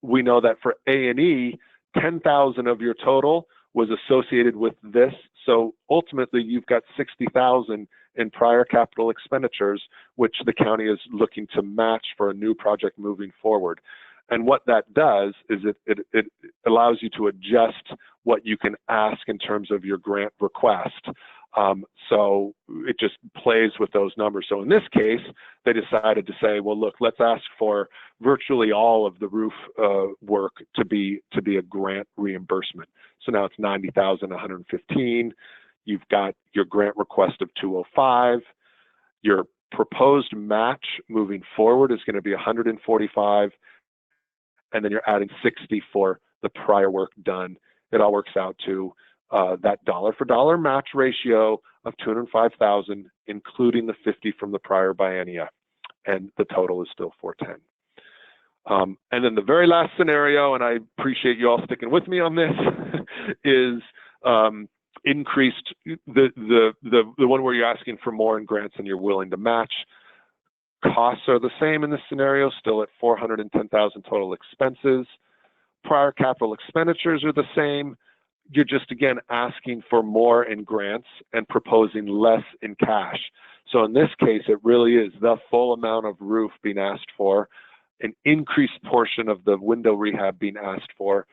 We know that for A&E, 10,000 of your total was associated with this. So ultimately, you've got 60,000 in prior capital expenditures, which the county is looking to match for a new project moving forward. And what that does is it allows you to adjust what you can ask in terms of your grant request. So it just plays with those numbers. So in this case, they decided to say, well, look, let's ask for virtually all of the roof work to be a grant reimbursement. So now it's $90,115. You've got your grant request of 205. Your proposed match moving forward is going to be 145, and then you're adding 60 for the prior work done. It all works out to that dollar for dollar match ratio of 205,000, including the 50 from the prior biennia, and the total is still 410. And then the very last scenario, and I appreciate you all sticking with me on this, is increased, the one where you're asking for more in grants and you're willing to match. Costs are the same in this scenario, still at 410,000 total expenses. Prior capital expenditures are the same. You're just, again, asking for more in grants and proposing less in cash. So in this case, it really is the full amount of roof being asked for, an increased portion of the window rehab being asked for.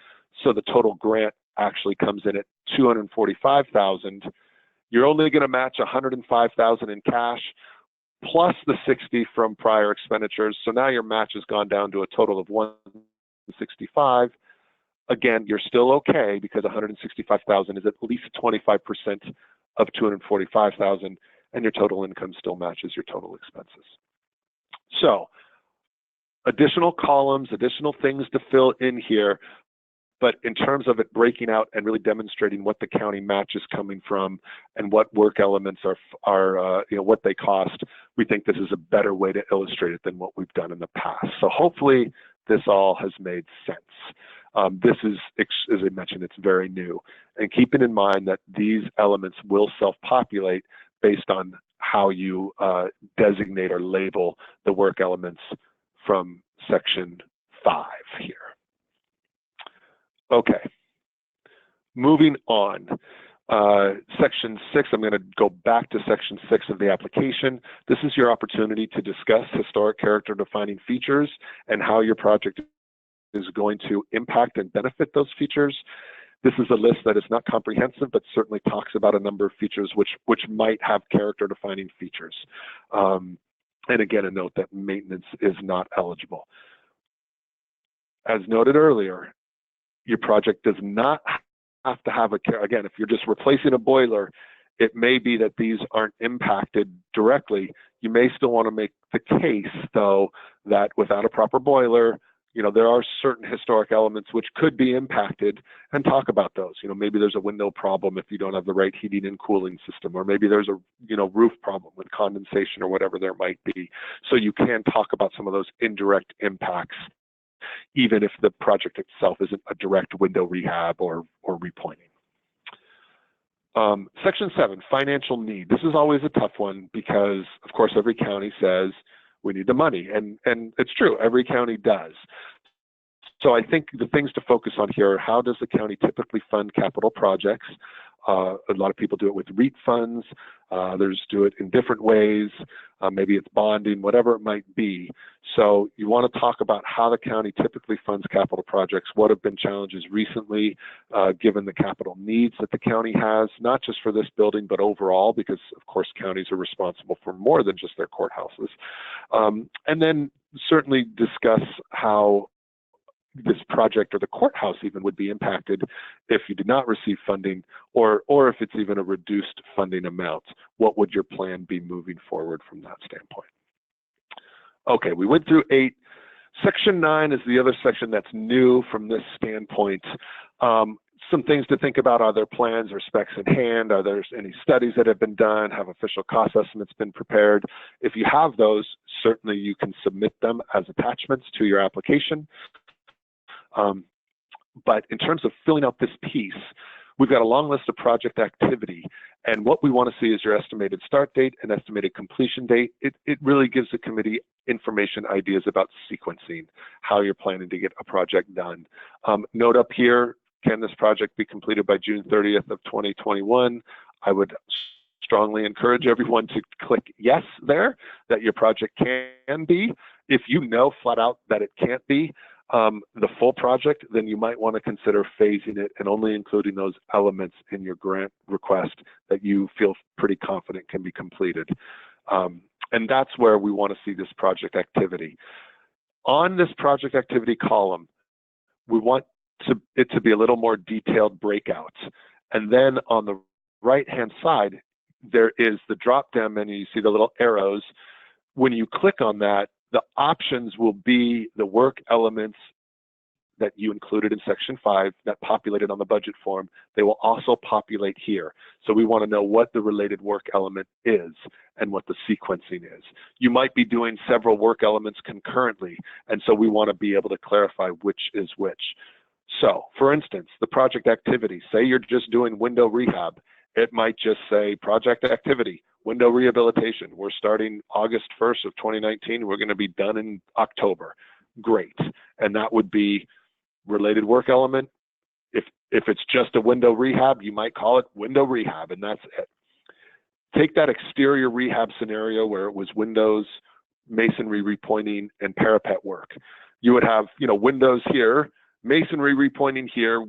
So the total grant actually comes in at 245,000. You're only going to match 105,000 in cash plus the 60 from prior expenditures. So now your match has gone down to a total of 165. Again, you're still okay because 165,000 is at least 25% of 245,000, and your total income still matches your total expenses. So additional columns, additional things to fill in here, but in terms of it breaking out and really demonstrating what the county match is coming from and what work elements are what they cost, we think this is a better way to illustrate it than what we've done in the past. So hopefully this all has made sense. This is, as I mentioned, it's very new. And keeping in mind that these elements will self-populate based on how you designate or label the work elements from section 5 here. Okay, moving on. Section 6, I'm going to go back to section 6 of the application. This is your opportunity to discuss historic character defining features and how your project is going to impact and benefit those features. This is a list that is not comprehensive, but certainly talks about a number of features which might have character defining features. And again, a note that maintenance is not eligible. As noted earlier, your project does not have to have again, if you're just replacing a boiler, it may be that these aren't impacted directly. You may still want to make the case, though, that without a proper boiler, there are certain historic elements which could be impacted, and talk about those. Maybe there's a window problem if you don't have the right heating and cooling system, or maybe there's a, roof problem with condensation or whatever there might be. So you can talk about some of those indirect impacts, even if the project itself isn't a direct window rehab or repointing. Section 7, financial need. This is always a tough one because, of course, every county says we need the money, and it's true, every county does. So I think the things to focus on here are, how does the county typically fund capital projects? A lot of people do it with REIT funds, others do it in different ways, maybe it's bonding, whatever it might be. So you want to talk about how the county typically funds capital projects, what have been challenges recently, given the capital needs that the county has, not just for this building, but overall, because of course counties are responsible for more than just their courthouses. And then certainly discuss how this project or the courthouse even would be impacted if you did not receive funding, or if it's even a reduced funding amount. What would your plan be moving forward from that standpoint? Okay, we went through 8. Section 9 is the other section that's new from this standpoint. Some things to think about: are there plans or specs in hand? Are there any studies that have been done? Have official cost estimates been prepared? If you have those, certainly you can submit them as attachments to your application. But in terms of filling out this piece, we've got a long list of project activity, and what we want to see is your estimated start date and estimated completion date. It really gives the committee information, ideas about sequencing, how you're planning to get a project done. Note up here, can this project be completed by June 30th of 2021? I would strongly encourage everyone to click yes there, that your project can be. If you know flat out that it can't be the full project, then you might want to consider phasing it and only including those elements in your grant request that you feel pretty confident can be completed. And that's where we want to see this project activity. On this project activity column, we want it to be a little more detailed breakouts. And then on the right-hand side, there is the drop-down menu. You see the little arrows. When you click on that, the options will be the work elements that you included in section 5 that populated on the budget form. They will also populate here. So we want to know what the related work element is and what the sequencing is. You might be doing several work elements concurrently, and so we want to be able to clarify which is which. So for instance, the project activity, say you're just doing window rehab, it might just say project activity, window rehabilitation. We're starting August 1st of 2019. We're going to be done in October. Great. And that would be related work element. If it's just a window rehab, you might call it window rehab, and that's it. Take that exterior rehab scenario where it was windows, masonry repointing, and parapet work. You would have, windows here, masonry repointing here,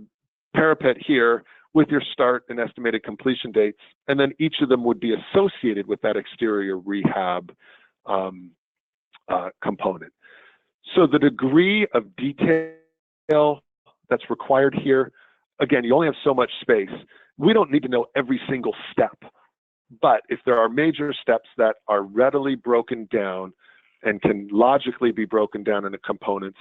parapet here, with your start and estimated completion dates, and then each of them would be associated with that exterior rehab component. So the degree of detail that's required here, again, you only have so much space. We don't need to know every single step, but if there are major steps that are readily broken down and can logically be broken down into components,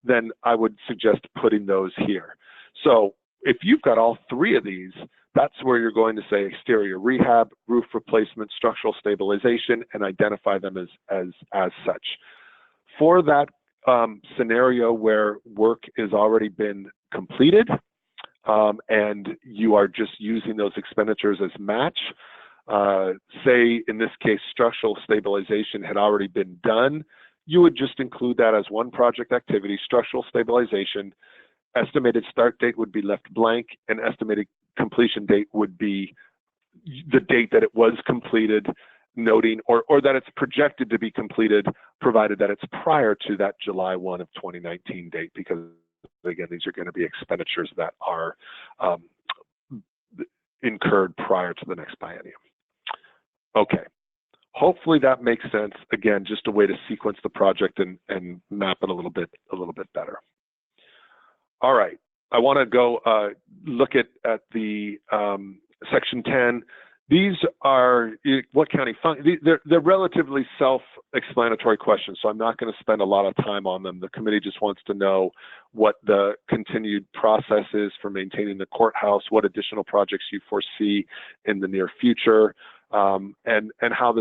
then I would suggest putting those here. So if you've got all three of these, that's where you're going to say exterior rehab, roof replacement, structural stabilization, and identify them as such. For that scenario where work has already been completed and you are just using those expenditures as match, say in this case structural stabilization had already been done, you would just include that as one project activity, structural stabilization. Estimated start date would be left blank, and estimated completion date would be the date that it was completed, noting or that it's projected to be completed, provided that it's prior to that July 1 of 2019 date, because again, these are going to be expenditures that are incurred prior to the next biennium. Okay, hopefully that makes sense. Again, just a way to sequence the project and map it a little bit better. All right, I want to go look at the section 10. These are what county they're relatively self-explanatory questions, so I'm not going to spend a lot of time on them. The committee just wants to know what the continued process is for maintaining the courthouse, what additional projects you foresee in the near future, and how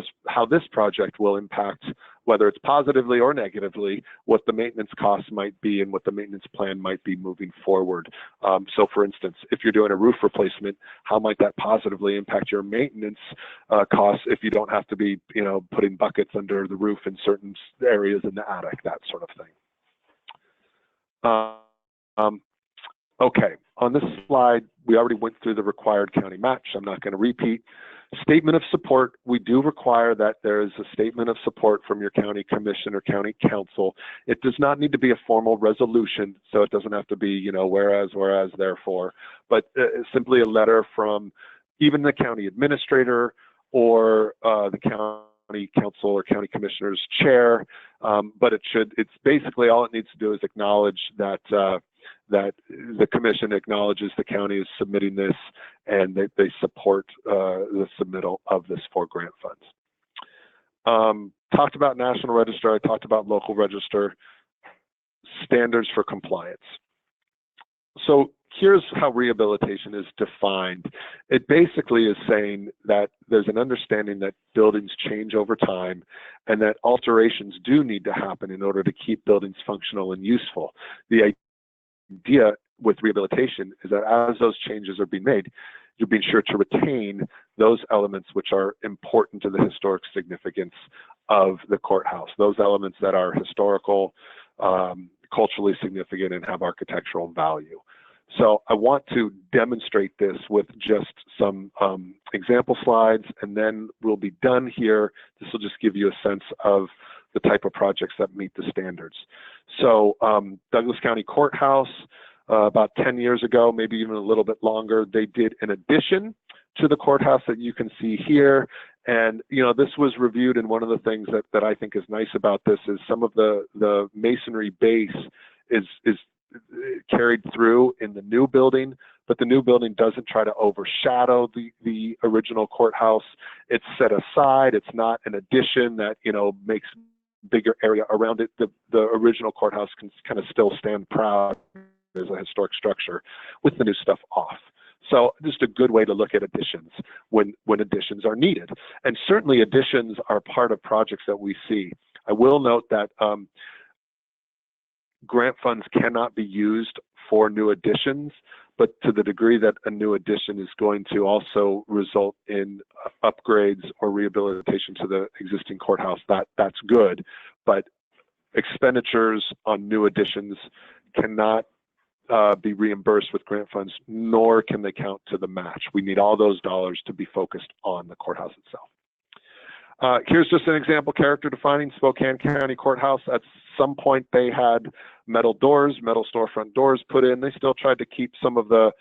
this project will impact, whether it's positively or negatively, what the maintenance costs might be and what the maintenance plan might be moving forward. So for instance, if you're doing a roof replacement, how might that positively impact your maintenance costs if you don't have to be, putting buckets under the roof in certain areas in the attic, that sort of thing. Okay, on this slide, we already went through the required county match. I'm not going to repeat. Statement of support, we do require that there is a statement of support from your county commission or county council. It does not need to be a formal resolution, so it doesn't have to be, whereas, therefore, but simply a letter from even the county administrator or the county council or county commissioner's chair, but it's basically all it needs to do is acknowledge that that the commission acknowledges the county is submitting this and they support the submittal of this for grant funds. Talked about National Register, I talked about local register, standards for compliance. So here's how rehabilitation is defined. It basically is saying that there's an understanding that buildings change over time and that alterations do need to happen in order to keep buildings functional and useful. The idea with rehabilitation is that as those changes are being made, you're being sure to retain those elements which are important to the historic significance of the courthouse, those elements that are historical, culturally significant, and have architectural value. So I want to demonstrate this with just some example slides, and then we'll be done here. This will just give you a sense of the type of projects that meet the standards. So Douglas County Courthouse, about 10 years ago, maybe even a little bit longer, they did an addition to the courthouse that you can see here. And, this was reviewed, and one of the things that I think is nice about this is some of the masonry base is carried through in the new building, but the new building doesn't try to overshadow the original courthouse. It's set aside. It's not an addition that, you know, makes bigger area around it. The original courthouse can kind of still stand proud as a historic structure with the new stuff off. So just a good way to look at additions when additions are needed. And certainly additions are part of projects that we see. I will note that grant funds cannot be used for new additions, but to the degree that a new addition is going to also result in upgrades or rehabilitation to the existing courthouse, that's good. But expenditures on new additions cannot be reimbursed with grant funds, nor can they count to the match. We need all those dollars to be focused on the courthouse itself. Here's just an example, character defining Spokane County Courthouse. At some point they had metal doors, metal storefront doors put in. They still tried to keep some of the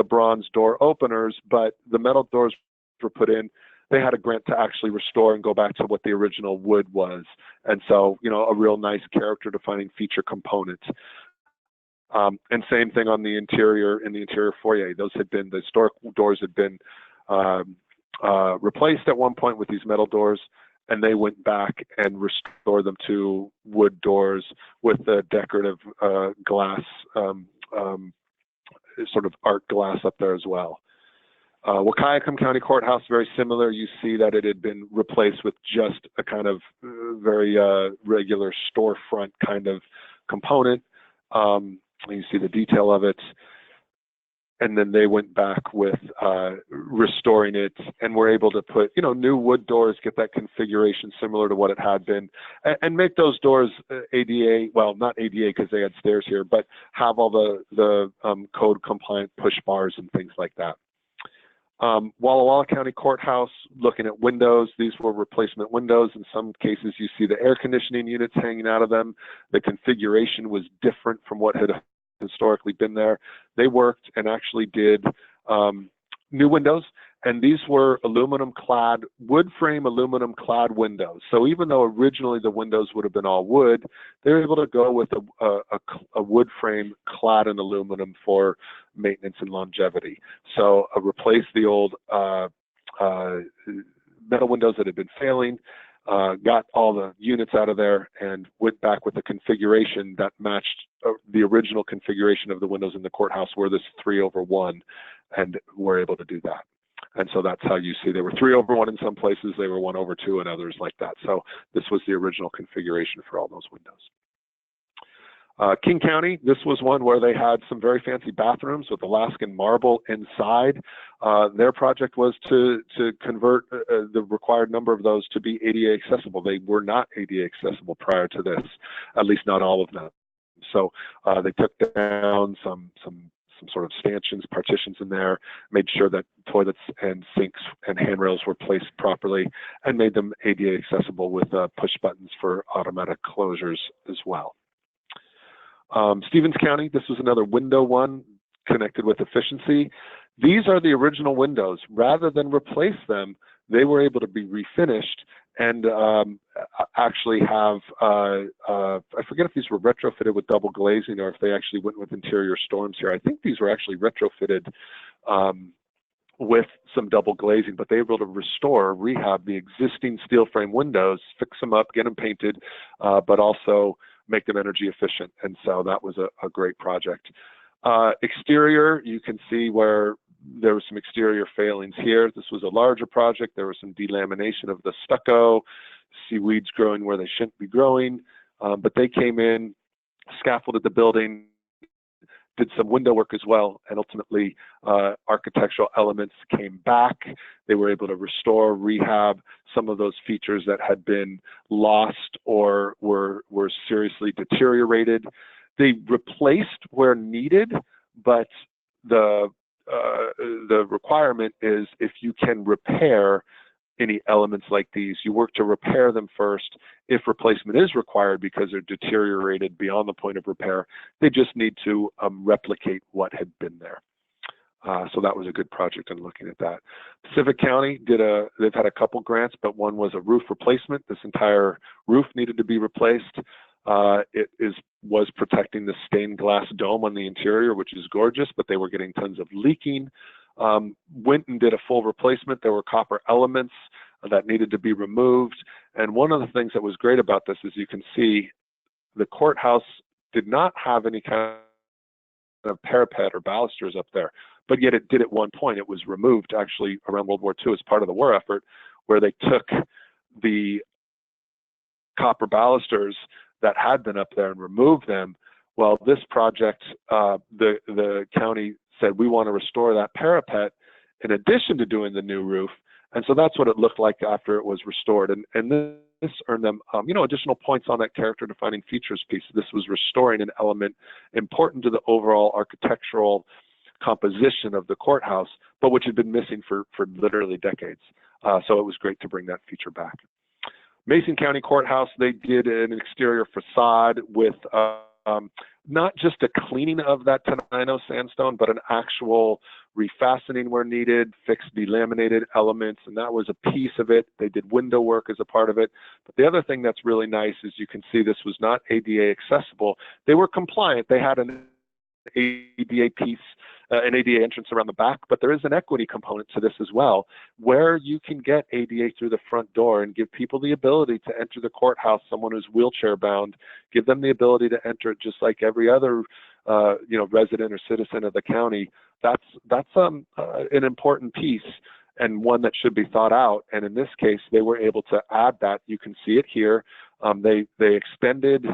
bronze door openers, but the metal doors were put in. They had a grant to actually restore and go back to what the original wood was. And so, you know, a real nice character defining feature component. And same thing on the interior, in the interior foyer. Those had been, the historic doors had been replaced at one point with these metal doors, and they went back and restored them to wood doors with the decorative glass, sort of art glass up there as well. Wahkiakum County Courthouse, very similar. You see that it had been replaced with just a kind of very regular storefront kind of component. You see the detail of it. And then they went back with restoring it, and were able to put, you know, new wood doors, get that configuration similar to what it had been, and make those doors ADA, well, not ADA because they had stairs here, but have all the code compliant push bars and things like that. Walla Walla County Courthouse, looking at windows, these were replacement windows. In some cases, you see the air conditioning units hanging out of them. The configuration was different from what had historically been there. They worked and actually did new windows, and these were aluminum clad, wood frame aluminum clad windows. So even though originally the windows would have been all wood, they were able to go with a wood frame clad in aluminum for maintenance and longevity. So replace the old metal windows that had been failing, got all the units out of there, and went back with a configuration that matched the original configuration of the windows in the courthouse, were this 3/1, and were able to do that. And so that's how you see they were 3/1 in some places, they were 1/2 in others like that. So this was the original configuration for all those windows. King County, this was one where they had some very fancy bathrooms with Alaskan marble inside. Their project was to convert the required number of those to be ADA accessible. They were not ADA accessible prior to this, at least not all of them. So they took down some sort of stanchions, partitions in there, made sure that toilets and sinks and handrails were placed properly, and made them ADA accessible with push buttons for automatic closures as well. Stevens County, this was another window one connected with efficiency. These are the original windows. Rather than replace them, they were able to be refinished and actually have, I forget if these were retrofitted with double glazing or if they actually went with interior storms here. I think these were actually retrofitted with some double glazing, but they were able to restore, rehab the existing steel frame windows, fix them up, get them painted, but also make them energy efficient. And so that was a great project. Exterior, you can see where there was some exterior failings here. This was a larger project. There was some delamination of the stucco, see weeds growing where they shouldn't be growing, but they came in, scaffolded the building, did some window work as well, and ultimately architectural elements came back. They were able to restore, rehab some of those features that had been lost or were seriously deteriorated. They replaced where needed, but the requirement is if you can repair any elements like these, you work to repair them first. If replacement is required because they're deteriorated beyond the point of repair, they just need to replicate what had been there. So that was a good project in looking at that. Pacific County they've had a couple grants, but one was a roof replacement. This entire roof needed to be replaced. was protecting the stained glass dome on the interior, which is gorgeous, but they were getting tons of leaking. Went and did a full replacement. There were copper elements that needed to be removed. And one of the things that was great about this is you can see the courthouse did not have any kind of parapet or balusters up there, but yet it did at one point. It was removed actually around World War II as part of the war effort, where they took the copper balusters that had been up there and removed them. Well, this project, the county said, we want to restore that parapet in addition to doing the new roof. And so that's what it looked like after it was restored. And this earned them, additional points on that character defining features piece. This was restoring an element important to the overall architectural composition of the courthouse, but which had been missing for literally decades. So it was great to bring that feature back. Mason County Courthouse, they did an exterior facade with not just a cleaning of that Tenino sandstone, but an actual refastening where needed, fixed delaminated elements, and that was a piece of it. They did window work as a part of it. But the other thing that's really nice is you can see this was not ADA accessible. They were compliant. They had an ADA piece, an ADA entrance around the back, but there is an equity component to this as well, where you can get ADA through the front door and give people the ability to enter the courthouse, someone who's wheelchair bound, give them the ability to enter it just like every other resident or citizen of the county. That's an important piece and one that should be thought out. And in this case, they were able to add that. You can see it here. They extended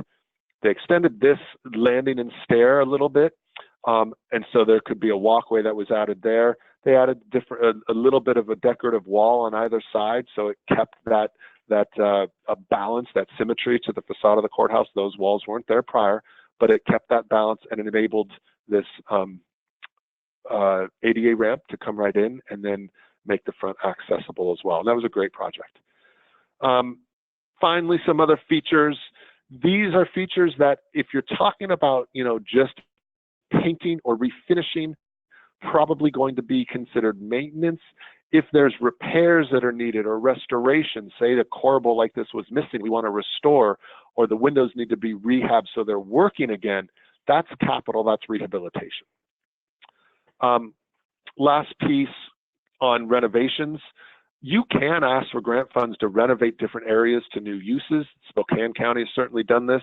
this landing and stair a little bit, and so there could be a walkway that was added there. They added a little bit of a decorative wall on either side, so it kept that a balance, that symmetry to the facade of the courthouse. Those walls weren't there prior, but it kept that balance and it enabled this ADA ramp to come right in and then make the front accessible as well. And that was a great project. Finally, some other features. These are features that if you're talking about, just painting or refinishing, probably going to be considered maintenance. If there's repairs that are needed or restoration, say the corbel like this was missing, we want to restore, or the windows need to be rehabbed so they're working again, that's capital, that's rehabilitation. Last piece on renovations. You can ask for grant funds to renovate different areas to new uses. Spokane County has certainly done this.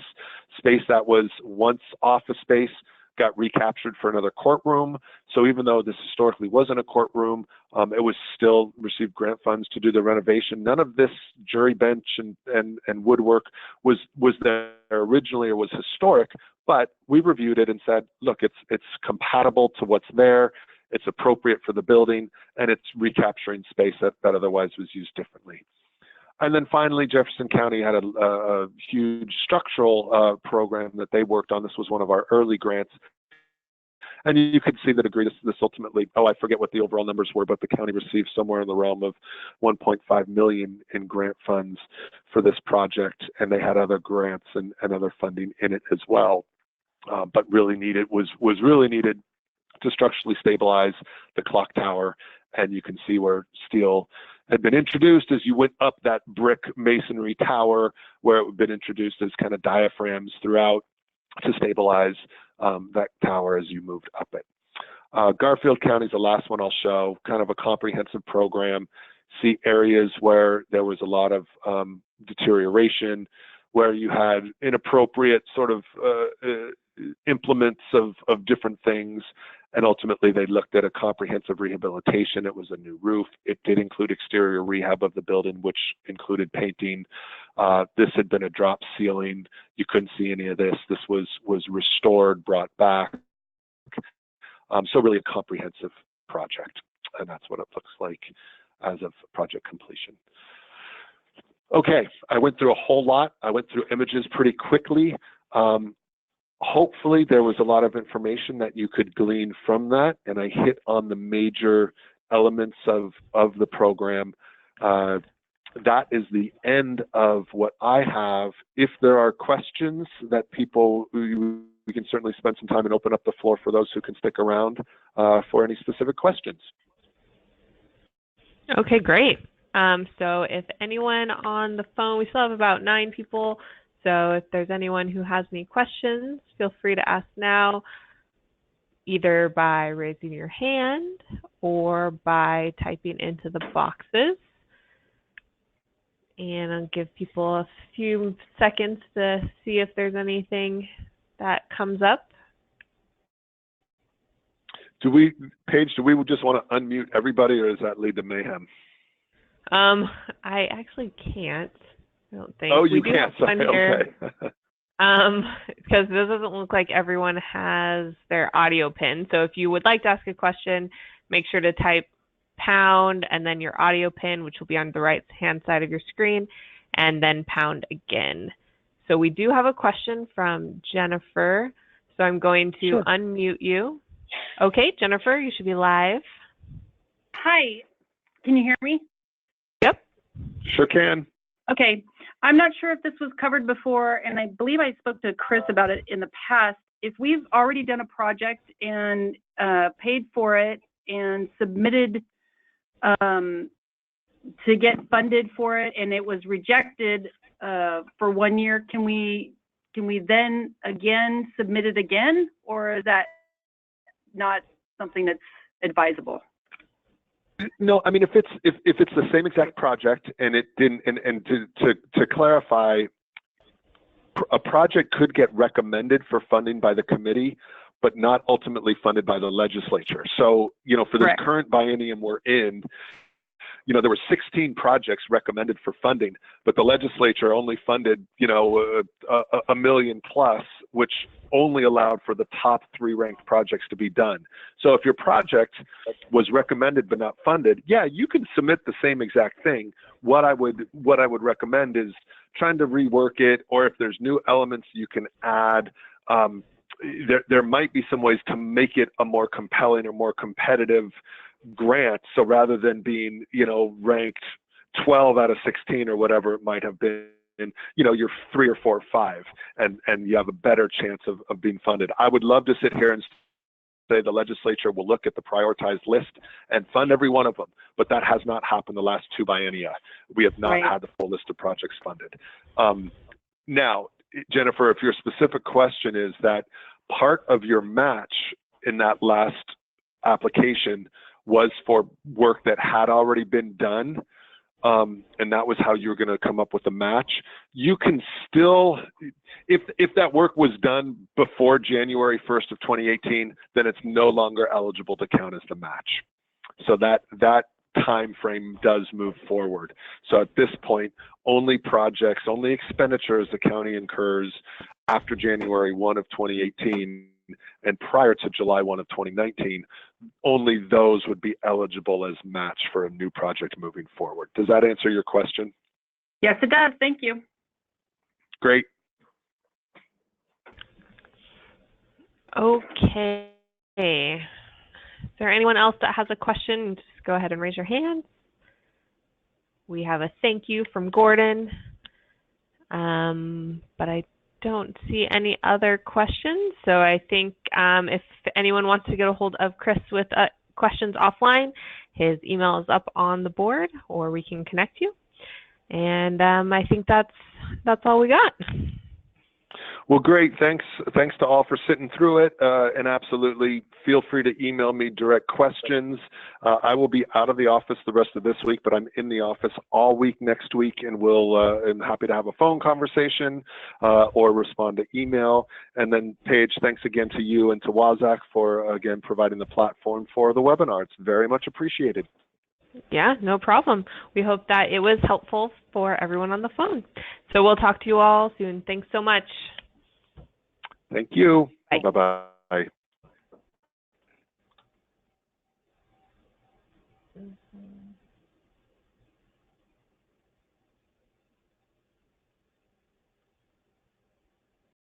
Space that was once office space got recaptured for another courtroom. So even though this historically wasn't a courtroom, it was still received grant funds to do the renovation. None of this jury bench and woodwork was there originally or was historic, but we reviewed it and said, look, it's compatible to what's there. It's appropriate for the building, and it's recapturing space that otherwise was used differently. And then finally, Jefferson County had a huge structural program that they worked on. This was one of our early grants. And you could see the degree this ultimately, I forget what the overall numbers were, but the county received somewhere in the realm of $1.5 million in grant funds for this project, and they had other grants and other funding in it as well. But really needed was really needed to structurally stabilize the clock tower, and you can see where steel had been introduced as you went up that brick masonry tower, where it had been introduced as kind of diaphragms throughout to stabilize that tower as you moved up it. Garfield County is the last one I'll show, kind of a comprehensive program. See areas where there was a lot of deterioration, where you had inappropriate sort of implements of different things. And ultimately, they looked at a comprehensive rehabilitation. It was a new roof. It did include exterior rehab of the building, which included painting. This had been a drop ceiling. You couldn't see any of this. This was restored, brought back. So really a comprehensive project. And that's what it looks like as of project completion. Okay, I went through a whole lot. I went through images pretty quickly. Hopefully there was a lot of information that you could glean from that, and I hit on the major elements of the program. That is the end of what I have. If there are questions that people, we can certainly spend some time and open up the floor for those who can stick around for any specific questions. Okay, great. So if anyone on the phone, we still have about 9 people. So if there's anyone who has any questions, feel free to ask now, either by raising your hand or by typing into the boxes. And I'll give people a few seconds to see if there's anything that comes up. Paige, do we just want to unmute everybody, or does that lead to mayhem? I actually can't. I don't think. Oh, you can't. Sorry. Okay. Because this doesn't look like everyone has their audio pin. So if you would like to ask a question, make sure to type pound and then your audio pin, which will be on the right hand side of your screen, and then pound again. So we do have a question from Jennifer. So I'm going to unmute you. Okay, Jennifer, you should be live. Hi, can you hear me? Yep. Sure can. Okay, I'm not sure if this was covered before, and I believe I spoke to Chris about it in the past. If we've already done a project and paid for it and submitted to get funded for it, and it was rejected for 1 year, can we then again submit it again, or is that not something that's advisable? No, I mean, if it's the same exact project and it didn't, and to clarify, a project could get recommended for funding by the committee, but not ultimately funded by the legislature. So, for this current biennium we're in, there were 16 projects recommended for funding, but the legislature only funded, a million plus, which only allowed for the top 3 ranked projects to be done. So if your project was recommended but not funded, yeah, you can submit the same exact thing. What I would recommend is trying to rework it, or if there's new elements you can add. There might be some ways to make it a more compelling or more competitive grant. So rather than being, ranked 12 out of 16 or whatever it might have been, you're 3 or 4 or 5, and you have a better chance of being funded. I would love to sit here and say the legislature will look at the prioritized list and fund every one of them, but that has not happened the last 2 biennia. We have not had the full list of projects funded. Now, Jennifer, if your specific question is that part of your match in that last application was for work that had already been done, and that was how you were going to come up with a match, you can still, if that work was done before January 1st of 2018, then it's no longer eligible to count as the match. So that time frame does move forward. So at this point, only projects, only expenditures the county incurs after January 1 of 2018 and prior to July 1 of 2019, only those would be eligible as match for a new project moving forward. Does that answer your question? Yes, it does. Thank you. Great. Okay. Is there anyone else that has a question? Just go ahead and raise your hand. We have a thank you from Gordon, but I don't see any other questions. So I think if anyone wants to get a hold of Chris with questions offline, his email is up on the board, or we can connect you. And I think that's all we got. Well, great. Thanks to all for sitting through it. And absolutely feel free to email me direct questions. I will be out of the office the rest of this week, but I'm in the office all week next week, and I'm happy to have a phone conversation or respond to email. And then Paige, thanks again to you and to WASAC for, again, providing the platform for the webinar. It's very much appreciated. Yeah, no problem. We hope that it was helpful for everyone on the phone. So we'll talk to you all soon. Thanks so much. Thank you. Bye. Bye-bye.